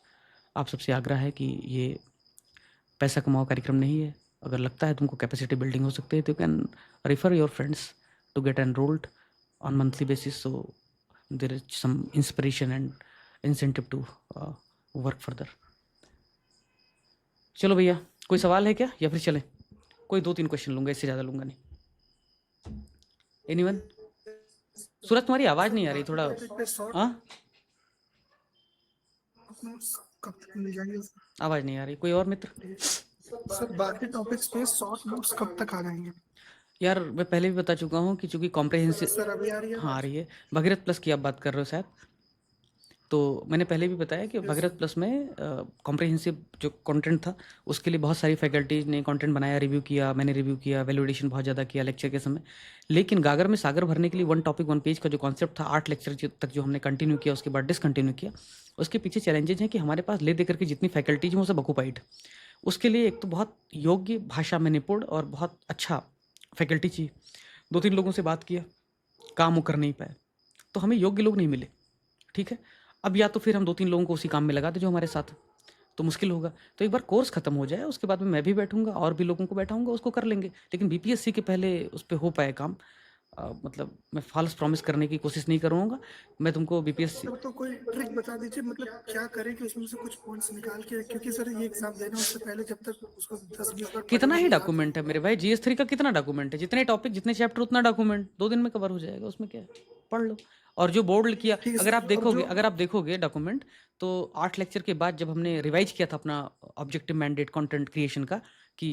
आप सबसे आग्रह है कि ये पैसा कमाओ कार्यक्रम नहीं है। अगर लगता है तुमको कैपेसिटी बिल्डिंग हो सकती है तो you can refer your friends to get enrolled on monthly basis, so there is some inspiration and incentive to work further. चलो भैया, कोई सवाल है क्या या फिर चलें? कोई 2-3 क्वेश्चन लूँगा, इससे ज़्यादा लूँगा नहीं। एनीवन? सूरज तुम्हारी आवाज़ नहीं आ रही, थोड़ा हाँ कब तक मिल जाएंगे आवाज़ नहीं आ रही। कोई और मित्र? सर? बाकी टॉपिक्स पे शॉर्ट नोट्स कब तक आ जाएंगे? यार मैं पहले भी बता चुका हूँ कि चूंकि कॉम्प्रहेंसिव, सर अभी आ रही है? हाँ आ रही है। भगीरथ प्लस की आप बात कर रहे हो शायद, तो मैंने पहले भी बताया कि भगीरथ प्लस में कॉम्प्रहेंसिव जो कंटेंट था उसके लिए बहुत सारी फैकल्टीज ने कंटेंट बनाया, रिव्यू किया, मैंने रिव्यू किया, वैल्यूडेशन बहुत ज़्यादा किया लेक्चर के समय। लेकिन गागर में सागर भरने के लिए 1 टॉपिक 1 पेज का जो कॉन्सेप्ट था 8 लेक्चर तक जो हमने कंटिन्यू किया, उसके बाद डिसकंटिन्यू किया, उसके पीछे चैलेंजेज हैं कि हमारे पास ले दे करके जितनी फैकल्टीज हैं वो सब ऑक्यूपाइड। उसके लिए एक तो बहुत योग्य, भाषा में निपुण और बहुत अच्छा फैकल्टी चाहिए। 2-3 लोगों से बात किया, काम वो कर नहीं पाए, तो हमें योग्य लोग नहीं मिले। ठीक है, अब या तो फिर हम 2-3 लोगों को उसी काम में लगा दें जो हमारे साथ हैं, तो मुश्किल होगा। तो एक बार कोर्स खत्म हो जाए उसके बाद में मैं भी बैठूंगा और भी लोगों को बैठाऊंगा, उसको कर लेंगे। लेकिन बीपीएससी के पहले उस पर हो पाए काम, मतलब मैं फॉल्स प्रॉमिस करने की कोशिश नहीं करूँगा। मैं तुमको बीपीएससी सर तो कोई ट्रिक बता दीजिए, मतलब क्या करें कि उसमें से कुछ पॉइंट्स निकाल के, क्योंकि सर ये एग्जाम देने उससे पहले जब तक उसको 10-20 बार कितना पढ़ेंगे ही तो याद डॉक्यूमेंट है मेरे भाई, जीएस3 का कितना डॉक्यूमेंट है, जितने टॉपिक जितने चैप्टर उतना डॉक्यूमेंट 2 दिन में कवर हो जाएगा, उसमें क्या है, पढ़ लो। और जो बोर्ड किया, ठीक है अगर सर। आप और देखोगे, जो अगर आप देखोगे डॉक्यूमेंट, तो 8 लेक्चर के बाद जब हमने रिवाइज किया था अपना ऑब्जेक्टिव मैंडेट कंटेंट क्रिएशन का कि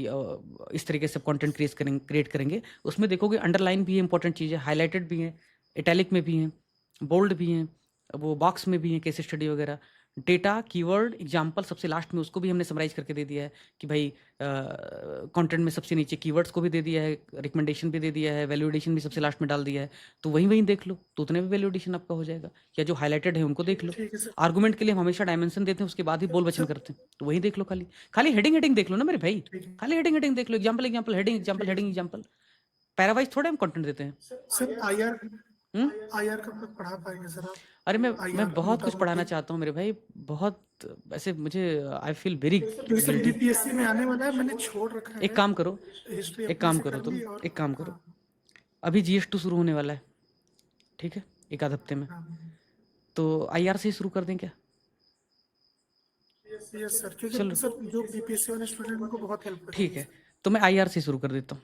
इस तरीके से कंटेंट क्रिएट करेंगे, उसमें देखोगे अंडरलाइन भी है, इंपॉर्टेंट चीज़ें हाईलाइटेड भी हैं, इटैलिक में भी हैं, बोल्ड भी हैं, वो बॉक्स में भी हैं, केस स्टडी वगैरह, डेटा, कीवर्ड, एग्जाम्पल सबसे लास्ट में उसको भी हमने समराइज करके दे दिया है कि भाई कंटेंट में सबसे नीचे कीवर्ड्स को भी दे दिया है, रिकमेंडेशन भी दे दिया है, वैल्यूडेशन भी सबसे लास्ट में डाल दिया है। तो वहीं देख लो, तो उतने में वैल्यूडेशन आपका हो जाएगा। या जो हाईलाइटेड है उनको देख लो। ठीक है सर। आर्गूमेंट के लिए हम हमेशा डायमेंशन देते हैं, उसके बाद ही बोल वचन करते हैं, तो वही देख लो। खाली खाली हेडिंग देख लो ना मेरे भाई, ठीक है खाली हेडिंग देख लो, एग्जाम्पल हेडिंग एग्जाम्पल, पैरावाइज थोड़े हम कंटेंट देते हैं। सर। आईआर हम्म कब तक पढ़ा पाएंगे सर आप? अरे मैं आईआर बहुत कुछ पढ़ाना मोटामोटी चाहता हूँ मेरे भाई, बहुत ऐसे मुझे आई फील वेरी क्योंकि सर गिल्टी। बीपीएससी में आने वाला है, मैंने छोड़ रखा एक है काम करो, हिस्ट्री एक अपने काम से करो कर तुम, ली। और एक काम करो, हाँ अभी GS2 शुरू होने वाला है, ठीक है, एक आध हफ्ते में, हाँ तो IR से ही शुरू कर दें क्या? यस सर, क्योंकि चलो सर जो बीपीएससी वाले स्टूडेंट उनको बहुत हेल्प ठीक करेगी है, तो मैं IR से शुरू कर देता हूँ।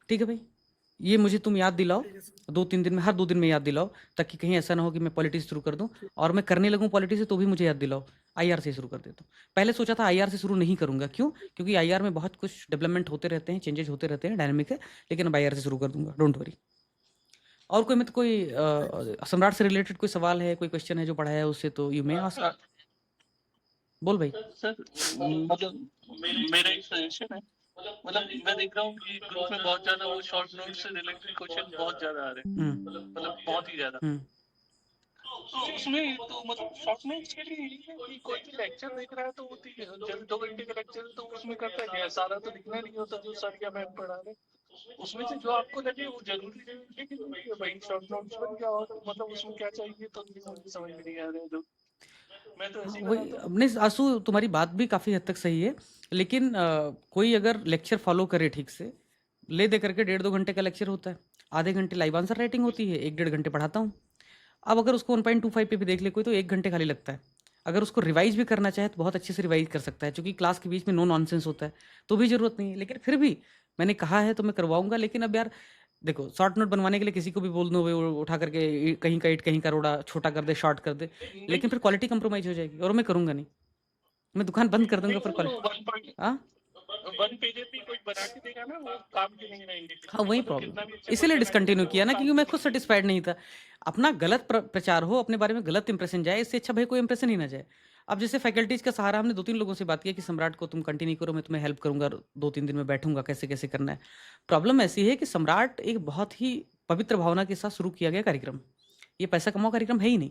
ठीक है भाई, ये मुझे तुम याद दिलाओ, ठीक है सर। 2-3 दिन में, हर 2 दिन में याद दिलाओ, ताकि कहीं ऐसा ना हो कि मैं पॉलिटिक्स शुरू कर दूं और मैं करने लगूं पॉलिटिक्स से तो भी मुझे याद दिलाओ। IR से शुरू कर देता हूँ। पहले सोचा था IR से शुरू नहीं करूंगा, क्यों? क्योंकि IR में बहुत कुछ डेवलपमेंट होते रहते हैं, चेंजेस होते रहते हैं, डायनामिक है, लेकिन अब IR से शुरू कर दूंगा, डोंट वरी। और कोई मित्र, कोई सम्राट से रिलेटेड कोई सवाल है, कोई क्वेश्चन है जो पढ़ा है उससे, तो यू मे आस्क। बोल भाई। सर मतलब मेरा एक सजेशन है, मतलब मैं देख रहा हूँ कि ग्रुप में बहुत ज्यादा वो शॉर्ट नोट से रिलेटेड क्वेश्चन बहुत ज्यादा आ रहे हैं, मतलब बहुत ही ज्यादा। तो उसमें तो मतलब शॉर्ट नोट्स के लिए यही है कि कोई भी लेक्चर देख रहा है तो जब 2 घंटे का लेक्चर है तो उसमें करता है क्या, सारा तो दिखना नहीं होता जो सर या मैम पढ़ा रहे, उसमें से जो आपको लगे वो जरूरी नहीं है कि भाई शॉर्ट नोट्स बन गया, और मतलब उसमें क्या चाहिए तो मुझे समझ में नहीं आ रहा है। तो मैं तो ऐसे ही वही बनाता हूँ। अपने आंसू, तुम्हारी बात भी काफ़ी हद तक सही है, लेकिन कोई अगर लेक्चर फॉलो करे ठीक से, ले दे करके 1.5-2 घंटे का लेक्चर होता है, आधे घंटे लाइव आंसर राइटिंग होती है, 1-1.5 घंटे पढ़ाता हूँ। अब अगर उसको 1.25 पे भी देख ले कोई, तो 1 घंटे खाली लगता है। अगर उसको रिवाइज भी करना चाहे तो बहुत अच्छे से रिवाइज कर सकता है, क्योंकि क्लास के बीच में नो नॉनसेंस होता है, तो भी ज़रूरत नहीं है। लेकिन फिर भी मैंने कहा है तो मैं करवाऊंगा। लेकिन अब यार देखो, शॉर्ट नोट बनवाने के लिए किसी को भी बोल दो, वो उठा करके कहीं का ईंट कहीं का रोड़ा छोटा कर दे, शॉर्ट कर दे, लेकिन फिर क्वालिटी कंप्रोमाइज हो जाएगी, और मैं करूंगा नहीं, मैं दुकान बंद कर दूंगा फिर क्वालिटी। हाँ वन पेजर भी कोई बना के देगा ना, वो काम के नहीं रहेंगे। हाँ, वही मतलब प्रॉब्लम, कितना भी अच्छा इसीलिए क्वेश्चन आए डिसकंटिन्यू तो किया ना, काम क्योंकि मैं के खुद नहीं सेटिस्फाइड नहीं था। अपना गलत प्रचार हो, अपने बारे में गलत इंप्रेशन जाए, इससे अच्छा भाई कोई इंप्रेशन ही ना जाए। अब जैसे फैकल्टीज का सहारा, हमने 2-3 लोगों से बात किया कि सम्राट को तुम कंटिन्यू करो, मैं तुम्हें हेल्प करूंगा, 2-3 दिन में बैठूंगा, कैसे कैसे करना है। प्रॉब्लम ऐसी है कि सम्राट एक बहुत ही पवित्र भावना के साथ शुरू किया गया कार्यक्रम, ये पैसा कमाओ कार्यक्रम है ही नहीं।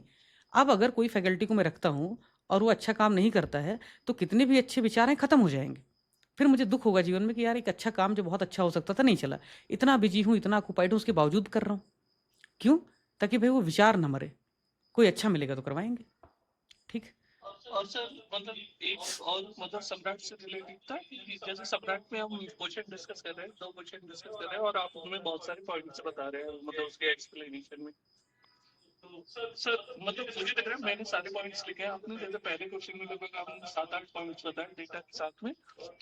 अब अगर कोई फैकल्टी को मैं रखता हूँ और वो अच्छा काम नहीं करता है तो कितने भी अच्छे विचार हैं खत्म हो जाएंगे। फिर मुझे दुख होगा जीवन में कि यार एक अच्छा काम जो बहुत अच्छा हो सकता था नहीं चला, इतना बिजी हूँ, इतना ऑक्यूपाइड हूँ, उसके बावजूद कर रहा हूँ। क्यों? ताकि भाई वो विचार ना मरे, कोई अच्छा मिलेगा तो करवाएंगे। ठीक। और सर मतलब एक और मतलब सम्राट से रिलेटेड था कि जैसे सम्राट में हम क्वेश्चन डिस्कस कर रहे हैं, 2 क्वेश्चन डिस्कस कर रहे हैं और आप हमें बहुत सारे पॉइंट्स बता रहे हैं मतलब उसके एक्सप्लेनेशन में। तो सर मतलब मुझे लग रहा है मैंने सारे पॉइंट्स लिखे हैं, आपने जैसे पहले क्वेश्चन में लगभग आपने 7-8 पॉइंट्स बताए डेटा के साथ में,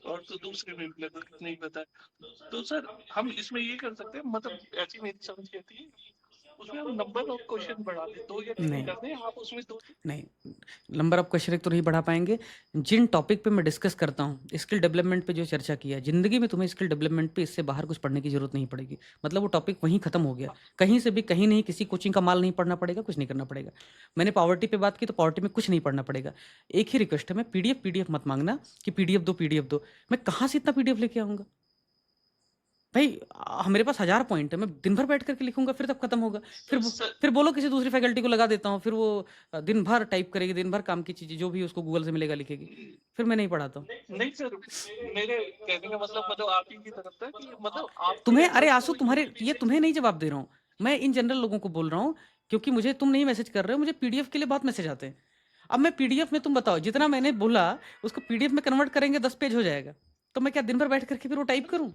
और तो दूसरे में लगभग नहीं बताए। तो सर हम इसमें ये कर सकते हैं, मतलब ऐसी मेरी समझ कहती है उसमें हम नंबर ऑफ क्वेश्चन बढ़ा दें, 2 या 3 कर दें, आप उसमें 2 नहीं, नंबर ऑफ क्वेश्चन तो नहीं बढ़ा पाएंगे। जिन टॉपिक पे मैं डिस्कस करता हूँ, स्किल डेवलपमेंट पे जो चर्चा किया, जिंदगी में तुम्हें स्किल डेवलपमेंट पे इससे बाहर कुछ पढ़ने की जरूरत नहीं पड़ेगी। मतलब वो टॉपिक वहीं खत्म हो गया, कहीं से भी कहीं नहीं, किसी कोचिंग का माल नहीं पढ़ना पड़ेगा, कुछ नहीं करना पड़ेगा। मैंने पॉवर्टी पे बात की तो पॉवर्टी में कुछ नहीं पढ़ना पड़ेगा। एक ही रिक्वेस्ट है, मैं पीडीएफ मत मांगना कि पीडीएफ दो। मैं कहाँ से इतना पीडीएफ लेके आऊँगा भाई? मेरे पास 1000 पॉइंट है, मैं दिन भर बैठ करके लिखूंगा, फिर तब खत्म होगा। फिर बोलो किसी दूसरी फैकल्टी को लगा देता हूँ, फिर वो दिन भर टाइप करेगी, दिन भर काम की चीजें जो भी उसको गूगल से मिलेगा लिखेगी, फिर मैं नहीं पढ़ाता हूँ। नहीं सर, मेरे कहने का मतलब आप ही की तरफ था कि मतलब आप तुम्हें, अरे आंसू, तुम्हारे ये तुम्हें नहीं जवाब दे रहा हूँ, मैं इन जनरल लोगों को बोल रहा हूँ, क्योंकि मुझे तुम नहीं मैसेज कर रहे हो, मुझे पीडीएफ के लिए बहुत मैसेज आते हैं। अब मैं पीडीएफ में, तुम बताओ, जितना मैंने बोला उसको पीडीएफ में कन्वर्ट करेंगे 10 पेज हो जाएगा, तो मैं क्या दिन भर बैठ करके फिर वो टाइप करूँ?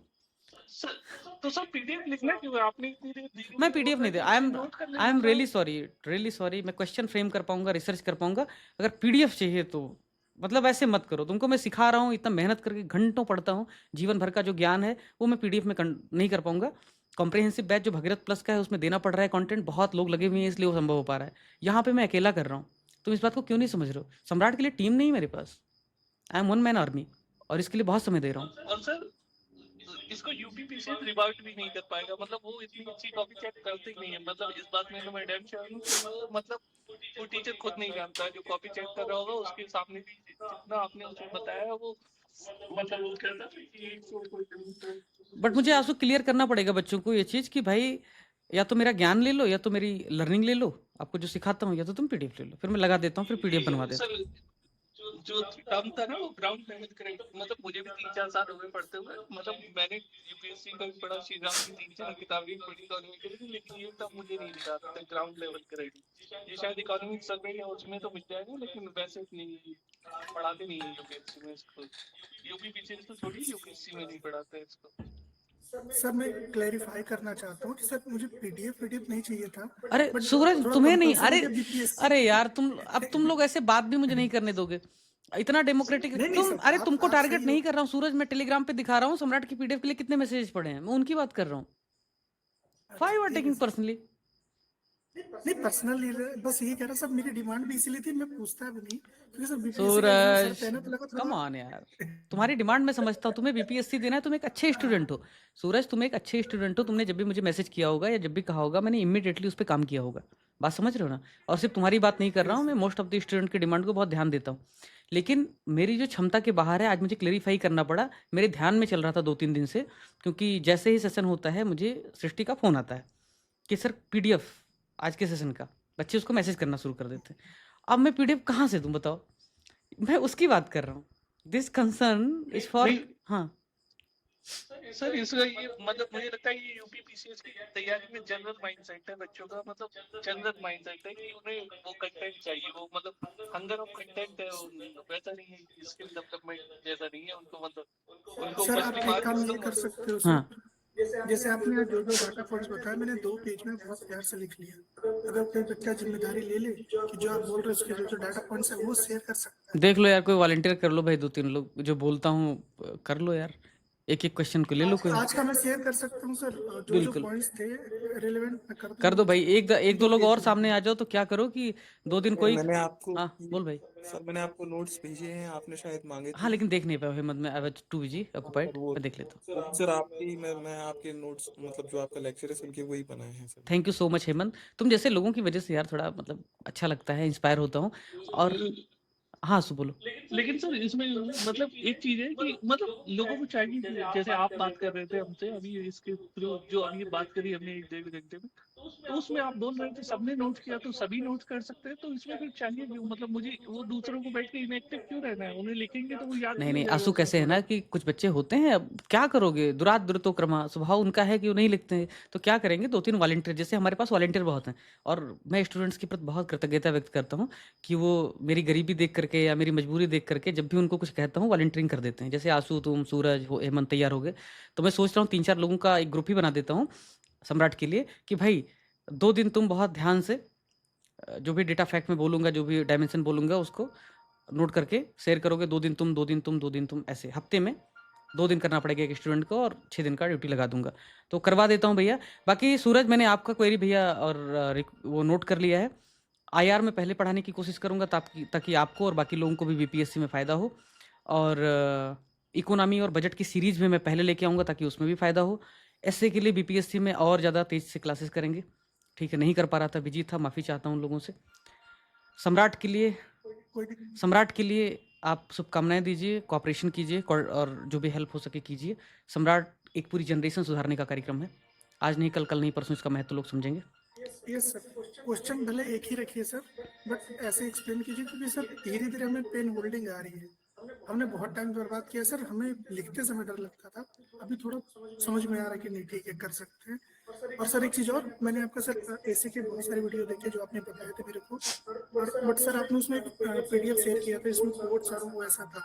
तो सर पीडीएफ लिखना क्यों है आपने इतनी देर दी? मैं पीडीएफ नहीं दे, आई एम रियली सॉरी। मैं क्वेश्चन फ्रेम कर पाऊंगा, रिसर्च कर पाऊंगा। अगर पीडीएफ चाहिए तो मतलब ऐसे मत करो। तुमको मैं सिखा रहा हूँ, इतना मेहनत करके घंटों पढ़ता हूँ, जीवन भर का जो ज्ञान है वो मैं पीडीएफ में नहीं कर पाऊंगा। कॉम्प्रिहेंसिव बैच जो भगीरथ प्लस का है उसमें देना पड़ रहा है कंटेंट, बहुत लोग लगे हुए हैं, इसलिए वो संभव हो पा रहा है। यहाँ पे मैं अकेला कर रहा हूँ, तुम इस बात को क्यों नहीं समझ रहे हो? सम्राट के लिए टीम नहीं मेरे पास, आई एम 1 मैन आर्मी, और इसके लिए बहुत समय दे रहा हूँ। और सर इसको यूपीपीसी रिवर्ट भी नहीं कर पाएगा, मतलब वो इतनी अच्छी कॉपी चेक करते ही नहीं है। मतलब इस बात में तो मैं डैम श्योर हूँ कि वो मतलब वो टीचर खुद नहीं जानता, जो कॉपी चेक कर रहा होगा उसके सामने भी जितना आपने उसे बताया वो मतलब वो कहता है कि बट मुझे आपको क्लियर करना पड़ेगा बच्चों को ये चीज़ कि भाई या तो मेरा ज्ञान ले लो या तो मेरी लर्निंग ले लो, आपको जो सिखाता हूँ, या तो तुम पीडीएफ ले लो, फिर मैं लगा देता हूँ, फिर पीडीएफ बनवा देता हूँ। जो टर्म था ना वो ग्राउंड लेवल करेक्ट, मतलब मुझे भी 3-4 साल हो गए पढ़ते हुए, मतलब मैंने यूपीएससी का भी पढ़ा, श्री राम की 3-4 किताबें पढ़ी इकोनॉमिक की, लेकिन ये तब मुझे नहीं मिला था ग्राउंड लेवल करेक्ट। ये शायद इकोनॉमिक चल रही है उसमें तो मिल जाएगा, लेकिन वैसे नहीं पढ़ाते नहीं है यूपीएससी में इसको। यूपीपीसी तो छोड़ी, यूपीएससी में नहीं पढ़ाते इसको। सर मैं क्लैरिफाई करना चाहता हूँ कि सर मुझे पीडीएफ नहीं चाहिए था। अरे सूरज तुम्हें नहीं, अरे यार तुम लोग ऐसे बात भी मुझे नहीं करने दोगे, इतना डेमोक्रेटिक तुम। अरे तुमको टारगेट नहीं कर रहा हूँ सूरज, मैं टेलीग्राम पे दिखा रहा हूँ सम्राट की पीडीएफ के लिए कितने मैसेज पड़े हैं, मैं उनकी बात कर रहा हूँ। Why you are taking personally? नहीं पर्सनली, बस ये कह रहा, सब मेरी डिमांड भी इसीलिए थी, मैं पूछता भी नहीं क्योंकि सर सूरज कम ऑन यार, तुम्हारी डिमांड मैं समझता हूँ, तुम्हें बीपीएससी देना है, तुम एक अच्छे स्टूडेंट हो सूरज, तुम एक अच्छे स्टूडेंट हो, तुमने जब भी मुझे मैसेज किया होगा या जब भी कहा होगा मैंने इमीडिएटली उस पर काम किया होगा, बात समझ रहे हो ना? और सिर्फ तुम्हारी बात नहीं कर रहा हूँ, मैं मोस्ट ऑफ द स्टूडेंट की डिमांड को बहुत ध्यान देता हूँ, लेकिन मेरी जो क्षमता के बाहर है, आज मुझे क्लेरिफाई करना पड़ा। मेरे ध्यान में चल रहा था 2-3 दिन से, क्योंकि जैसे ही सेशन होता है मुझे सृष्टि का फ़ोन आता है कि सर पीडीएफ आज के सेशन का, बच्चे उसको मैसेज करना शुरू कर देते हैं। अब मैं पीडीएफ कहाँ से दूं बताओ? मैं उसकी बात कर रहा हूँ। दिस कंसर्न इज फॉर, हाँ सर इसका ये मतलब मुझे लगता है ये यूपीपीसीएस की तैयारी में जनरल माइंडसेट है बच्चों का, मतलब जनरल माइंडसेट है कि उन्हें वो कंटेंट चाहिए, वो मतलब हंगर ऑफ कंटेंट है, वैसा नहीं है स्किल डेवलपमेंट जैसा नहीं है उनको, मतलब उनको सर आप एक काम ये कर सकते हो सर, हाँ जैसे आपने जो डाटा पॉइंट्स बताया मैंने 2 पेज में बहुत प्यार से लिख लिया। अगर कोई बच्चा जिम्मेदारी ले ले कि जो आप बोल रहे हो उसके जो डाटा पॉइंट्स है वो शेयर कर सकता है। देख लो यार, कोई वॉलंटियर कर लो भाई, 2-3 लोग जो बोलता हूँ कर लो यार, एक क्वेश्चन को ले लो कोई। आज का मैं शेयर कर सकता हूँ सर, जो पॉइंट्स थे रिलेवेंट कर दो भाई, एक दो लोग और सामने आ जाओ, तो क्या करो कि 2 दिन कोई, मैंने आपको हाँ बोल भाई। सर मैंने आपको नोट्स भेजे हैं, आपने शायद मांगे थे। हाँ लेकिन देख नहीं पाया हिम्मत में, I was too busy occupied, मैं देख लेता हूँ। सर आपकी मैं आपके नोट्स मतलब जो आपका लेक्चर है सुन के वही बनाए हैं sir. Thank you so much Hemant, तुम जैसे लोगों की वजह से यार थोड़ा मतलब अच्छा लगता है, इंस्पायर होता हूँ। और हाँ आंसू बोलो। लेकिन सर इसमें मतलब एक चीज है कि मतलब लोगों को चाहिए कि जैसे आप बात कर रहे थे हमसे अभी इसके थ्रू जो अभी बात करी हमने 1-1.5 घंटे में, तो उसमें आप बोल रहे थे सबने नोट किया तो सभी नोट कर सकते हैं, तो इसमें फिर चाहिए क्यों? मतलब मुझे वो दूसरों को बैठ के इनएक्टिव क्यों रहना है? उन्हें लिखेंगे तो वो याद नहीं नहीं नहीं हो जाएगा आंसू उसमें कैसे है थोड़ा? ना कि कुछ बच्चे होते हैं, अब क्या करोगे, दुरात दुरतो क्रमा स्वभाव उनका है कि वो नहीं लिखते हैं, तो क्या करेंगे, 2-3 वॉलंटियर, जैसे हमारे पास वॉलंटियर बहुत हैं। और मैं स्टूडेंट्स के प्रति बहुत कृतज्ञता व्यक्त करता हूँ कि वो मेरी गरीबी देख करके या मेरी मजबूरी देख करके जब भी उनको कुछ कहता हूँ वॉलंटियरिंग कर देते हैं। जैसे आंसू, तुम, सूरज, हेमंत तैयार हो गए, तो मैं सोच रहा हूँ 3-4 लोगों का एक ग्रुप ही बना देता हूँ सम्राट के लिए कि भाई 2 दिन तुम बहुत ध्यान से जो भी डेटा फैक्ट में बोलूँगा, जो भी डायमेंशन बोलूँगा उसको नोट करके शेयर करोगे। 2 दिन तुम, 2 दिन तुम, 2 दिन तुम, ऐसे हफ्ते में 2 दिन करना पड़ेगा एक स्टूडेंट को, और 6 दिन का ड्यूटी लगा दूंगा। तो करवा देता हूँ भैया। बाकी सूरज, मैंने आपका क्वेरी भैया और वो नोट कर लिया है। आईआर में पहले पढ़ाने की कोशिश करूंगा ताकि आपको और बाकी लोगों को भी बीपीएससी में फ़ायदा हो। और इकोनॉमी और बजट की सीरीज में मैं पहले लेके आऊँगा ताकि उसमें भी फ़ायदा हो। एसए के लिए बीपीएससी में और ज़्यादा तेज से क्लासेस करेंगे। ठीक है, नहीं कर पा रहा था, बिजी था, माफ़ी चाहता हूँ उन लोगों से। सम्राट के लिए कोई दिक्कत सम्राट के लिए आप शुभकामनाएं दीजिए, कोऑपरेशन कीजिए, और जो भी हेल्प हो सके कीजिए। सम्राट एक पूरी जनरेशन सुधारने का कार्यक्रम है। आज नहीं कल, कल नहीं परसों इसका महत्व लोग समझेंगे। यस सर, क्वेश्चन भले एक ही रखिए सर, बट ऐसे एक्सप्लेन कीजिए क्योंकि सर धीरे धीरे हमें पेन होल्डिंग आ रही है। हमने बहुत टाइम बर्बाद किया सर, हमें लिखते समय डर लगता था, अभी थोड़ा समझ में आ रहा है कि नहीं ठीक है कर सकते हैं। और सर एक चीज और, मैंने आपका सर ऐसे के बहुत सारी वीडियो देखे जो आपने बताए थे मेरे को, और बट सर आपने उसमें पीडीएफ शेयर किया था, इसमें कोड सर वो ऐसा था,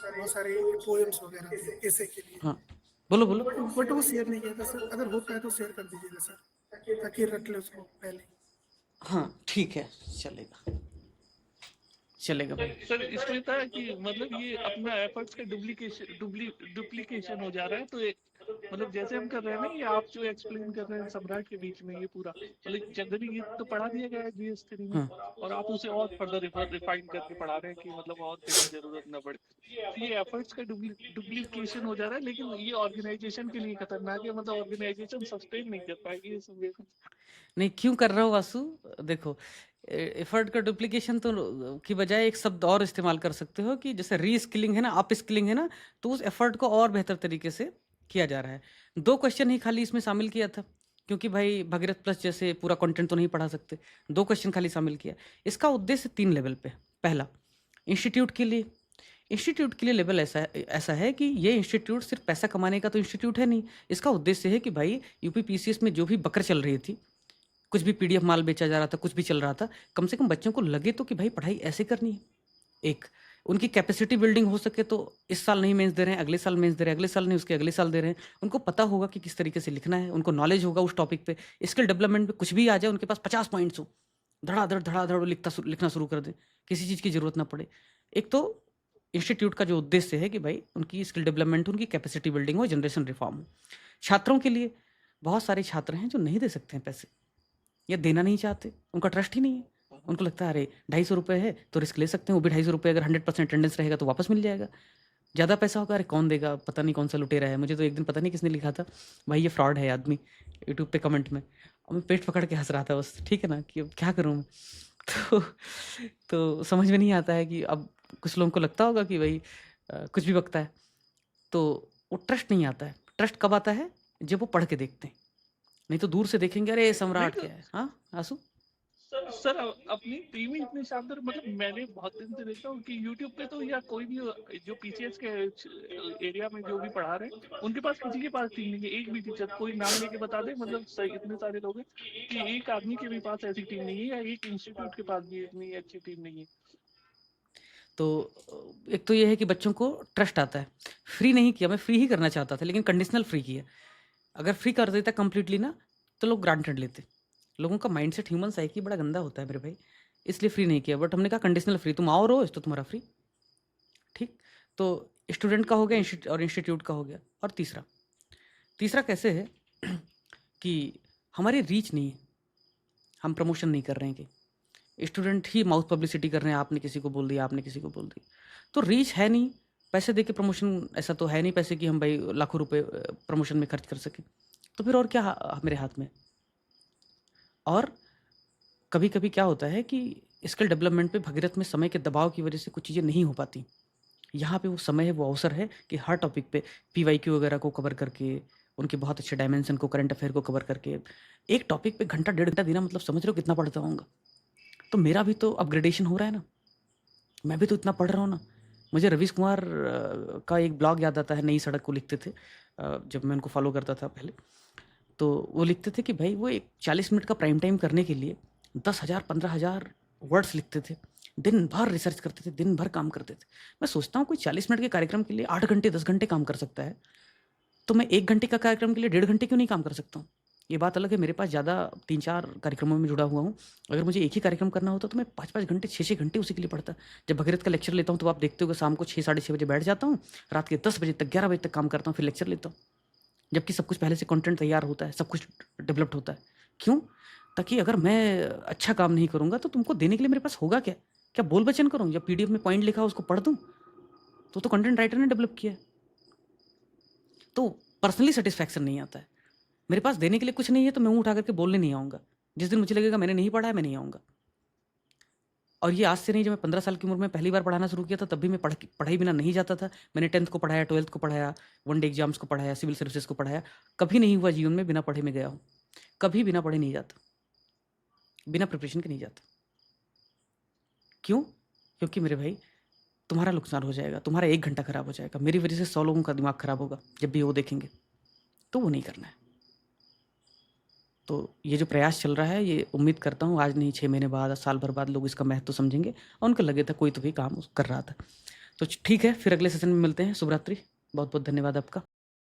बहुत सारे पोएम्स वगैरह थे ऐसे के लिए, हाँ बोलो बोलो। बट वो शेयर नहीं किया था सर, अगर हो पाए तो शेयर कर दीजिएगा सर ताकि रट ले उसको पहले। हाँ ठीक है, चलेगा चलेगा भाई। सर इसमें था कि मतलब ये अपना एफर्ट्स का डुप्लीकेशन हो जा रहा है, तो मतलब जैसे हम कर रहे हैं ना, ये आप जो एक्सप्लेन कर रहे हैं सम्राट के बीच में, ये पूरा मतलब जनरली ये तो पढ़ा दिया गया है GS3 में, और आप उसे और फर्दर रिफाइन करके पढ़ा रहे हैं कि मतलब और देने की जरूरत ना पड़े। तो ये एफर्ट्स का डुप्लीकेशन हो जा रहा है, लेकिन ये ऑर्गेनाइजेशन के लिए खतरनाक है, मतलब ऑर्गेनाइजेशन सस्टेन नहीं कर पाएगी ये सब। नहीं, क्यों कर रहा हूँ वासु, देखो एफर्ट का डुप्लीकेशन तो की बजाय एक शब्द और इस्तेमाल कर सकते हो कि जैसे री स्किलिंग है ना, अप स्किलिंग है ना, तो उस एफर्ट को और बेहतर तरीके से किया जा रहा है। 2 क्वेश्चन ही खाली इसमें शामिल किया था, क्योंकि भाई भगीरथ प्लस जैसे पूरा कंटेंट तो नहीं पढ़ा सकते, 2 क्वेश्चन खाली शामिल किया। इसका उद्देश्य 3 लेवल पे। पहला, इंस्टीट्यूट के लिए लेवल ऐसा है कि ये इंस्टीट्यूट सिर्फ पैसा कमाने का तो इंस्टीट्यूट है नहीं। इसका उद्देश्य है कि भाई यूपी पीसीएस में जो भी बकर चल रही थी, कुछ भी पीडीएफ माल बेचा जा रहा था, कुछ भी चल रहा था, कम से कम बच्चों को लगे तो कि भाई पढ़ाई ऐसे करनी है। एक उनकी कैपेसिटी बिल्डिंग हो सके, तो इस साल नहीं मेंस दे रहे हैं, अगले साल मेंस दे रहे हैं, अगले साल नहीं उसके अगले साल दे रहे हैं, उनको पता होगा कि किस तरीके से लिखना है, उनको नॉलेज होगा उस टॉपिक पे। स्किल डेवलपमेंट पे कुछ भी आ जाए, उनके पास 50 पॉइंट्स हो, धड़ाधड़ लिखना शुरू कर दे, किसी चीज़ की जरूरत ना पड़े। एक तो इंस्टीट्यूट का जो उद्देश्य है कि भाई उनकी स्किल डेवलपमेंट, उनकी कैपेसिटी बिल्डिंग हो, जनरेशन रिफॉर्म हो। छात्रों के लिए बहुत सारे छात्र हैं जो नहीं दे सकते हैं पैसे, या देना नहीं चाहते, उनका ट्रस्ट ही नहीं है। उनको लगता है अरे 250 रुपये है तो रिस्क ले सकते हैं, वो भी 250 रुपये अगर 100% अटेंडेंस रहेगा तो वापस मिल जाएगा। ज़्यादा पैसा होगा, अरे कौन देगा, पता नहीं कौन सा लुटेरा है। मुझे तो एक दिन पता नहीं किसने लिखा था, भाई ये फ्रॉड है आदमी, यूट्यूब पे कमेंट में, और मैं पेट पकड़ के हंस रहा था बस। ठीक है ना, कि अब क्या करूँ मैं। तो तो समझ में नहीं आता है कि अब कुछ लोगों को लगता होगा कि भाई कुछ भी बकता है, तो वो ट्रस्ट नहीं आता है। ट्रस्ट कब आता है, जब वो पढ़ के देखते हैं, नहीं तो दूर से देखेंगे अरे सम्राट क्या है। हाँ आंसू, सर अपनी टीम ही इतनी शानदार, मतलब मैंने बहुत दिन से देखता हूँ कि यूट्यूब पे तो या कोई भी जो पीसीएस के एरिया में जो भी पढ़ा रहे हैं, उनके पास किसी के पास टीम नहीं है, एक भी टीचर कोई नाम लेके बता दे, मतलब सही इतने सारे लोग हैं कि एक आदमी के भी पास ऐसी टीम नहीं है, या एक इंस्टीट्यूट के पास भी इतनी अच्छी टीम नहीं है। तो एक तो ये है कि बच्चों को ट्रस्ट आता है। फ्री नहीं किया, मैं फ्री ही करना चाहता था, लेकिन कंडीशनल फ्री किया। अगर फ्री कर देता कंप्लीटली ना, तो लोग ग्रांटेड लेते। लोगों का माइंडसेट, ह्यूमन साइकी बड़ा गंदा होता है मेरे भाई, इसलिए फ्री नहीं किया। बट हमने कहा कंडीशनल फ्री, तुम आओ रोज तो तुम्हारा फ्री। ठीक, तो स्टूडेंट का हो गया और इंस्टीट्यूट का हो गया। और तीसरा कैसे है कि हमारी रीच नहीं है, हम प्रमोशन नहीं कर रहे हैं कि स्टूडेंट ही माउथ पब्लिसिटी कर रहे हैं, आपने किसी को बोल दिया, आपने किसी को बोल दिया, तो रीच है नहीं। पैसे दे के प्रमोशन ऐसा तो है नहीं पैसे कि हम भाई लाखों रुपए प्रमोशन में खर्च कर सकें, तो फिर और क्या मेरे हाथ में। और कभी कभी क्या होता है कि स्किल डेवलपमेंट पे भगीरथ में समय के दबाव की वजह से कुछ चीज़ें नहीं हो पाती। यहाँ पे वो समय है, वो अवसर है कि हर टॉपिक पे PYQ वगैरह को कवर करके, उनके बहुत अच्छे डायमेंशन को, करंट अफेयर को कवर करके एक टॉपिक पे घंटा 1.5 घंटा देना, मतलब समझ रहे हो कितना पढ़ता होऊंगा। तो मेरा भी तो अपग्रेडेशन हो रहा है ना, मैं भी तो इतना पढ़ रहा हूँ ना। मुझे रवीश कुमार का एक ब्लॉग याद आता है, नई सड़क को लिखते थे, जब मैं उनको फॉलो करता था पहले। तो वो लिखते थे कि भाई वो एक 40 मिनट का प्राइम टाइम करने के लिए 10,000 15,000 वर्ड्स लिखते थे, दिन भर रिसर्च करते थे, दिन भर काम करते थे। मैं सोचता हूँ कोई 40 मिनट के कार्यक्रम के लिए 8 घंटे 10 घंटे काम कर सकता है, तो मैं 1 घंटे का कार्यक्रम के लिए 1.5 घंटे क्यों नहीं काम कर सकता हूँ। ये बात अलग है, मेरे पास ज़्यादा 3-4 कार्यक्रमों में जुड़ा हुआ हूँ। अगर मुझे एक ही कार्यक्रम करना होता तो मैं 5-5 घंटे 6-6 घंटे उसी के लिए पढ़ता। जब भगीरथ का लेक्चर लेता हूँ तो आप देखते हो शाम को 6 साढ़े 6 बजे बैठ जाता हूँ, रात के 10 बजे तक 11 बजे तक काम करता हूँ, फिर लेक्चर लेता हूँ, जबकि सब कुछ पहले से कंटेंट तैयार होता है, सब कुछ डेवलप्ड होता है। क्यों? ताकि अगर मैं अच्छा काम नहीं करूँगा तो तुमको देने के लिए मेरे पास होगा क्या? क्या बोल बचन करूँ या PDF में पॉइंट लिखा उसको पढ़ दूँ? तो कंटेंट राइटर ने डेवलप किया है। तो पर्सनली सेटिस्फैक्शन नहीं आता है। मेरे पास देने के लिए कुछ नहीं है तो मैं मुँह उठा करके बोलने नहीं आऊँगा। जिस दिन मुझे लगेगा मैंने नहीं पढ़ा है, मैं नहीं आऊँगा। और ये आज से नहीं, जब मैं 15 साल की उम्र में पहली बार पढ़ाना शुरू किया था तब भी मैं पढ़ाई बिना नहीं जाता था। मैंने 10th को पढ़ाया, 12th को पढ़ाया, 1 डे एग्जाम्स को पढ़ाया, सिविल सर्विसेज को पढ़ाया। कभी नहीं हुआ जीवन में बिना पढ़े में गया हूँ। कभी बिना पढ़े नहीं जाता, बिना प्रिपरेशन के नहीं जाता। क्यों? क्योंकि मेरे भाई तुम्हारा नुकसान हो जाएगा, तुम्हारा 1 घंटा खराब हो जाएगा, मेरी वजह से 100 लोगों का दिमाग खराब होगा जब भी वो देखेंगे, तो वो नहीं करना है। तो ये जो प्रयास चल रहा है, ये उम्मीद करता हूँ आज नहीं 6 महीने बाद, साल भर बाद लोग इसका महत्व समझेंगे और उनको लगे था कोई तो भी काम कर रहा था। तो ठीक है, फिर अगले सेशन में मिलते हैं। शुभ रात्रि, बहुत बहुत धन्यवाद आपका।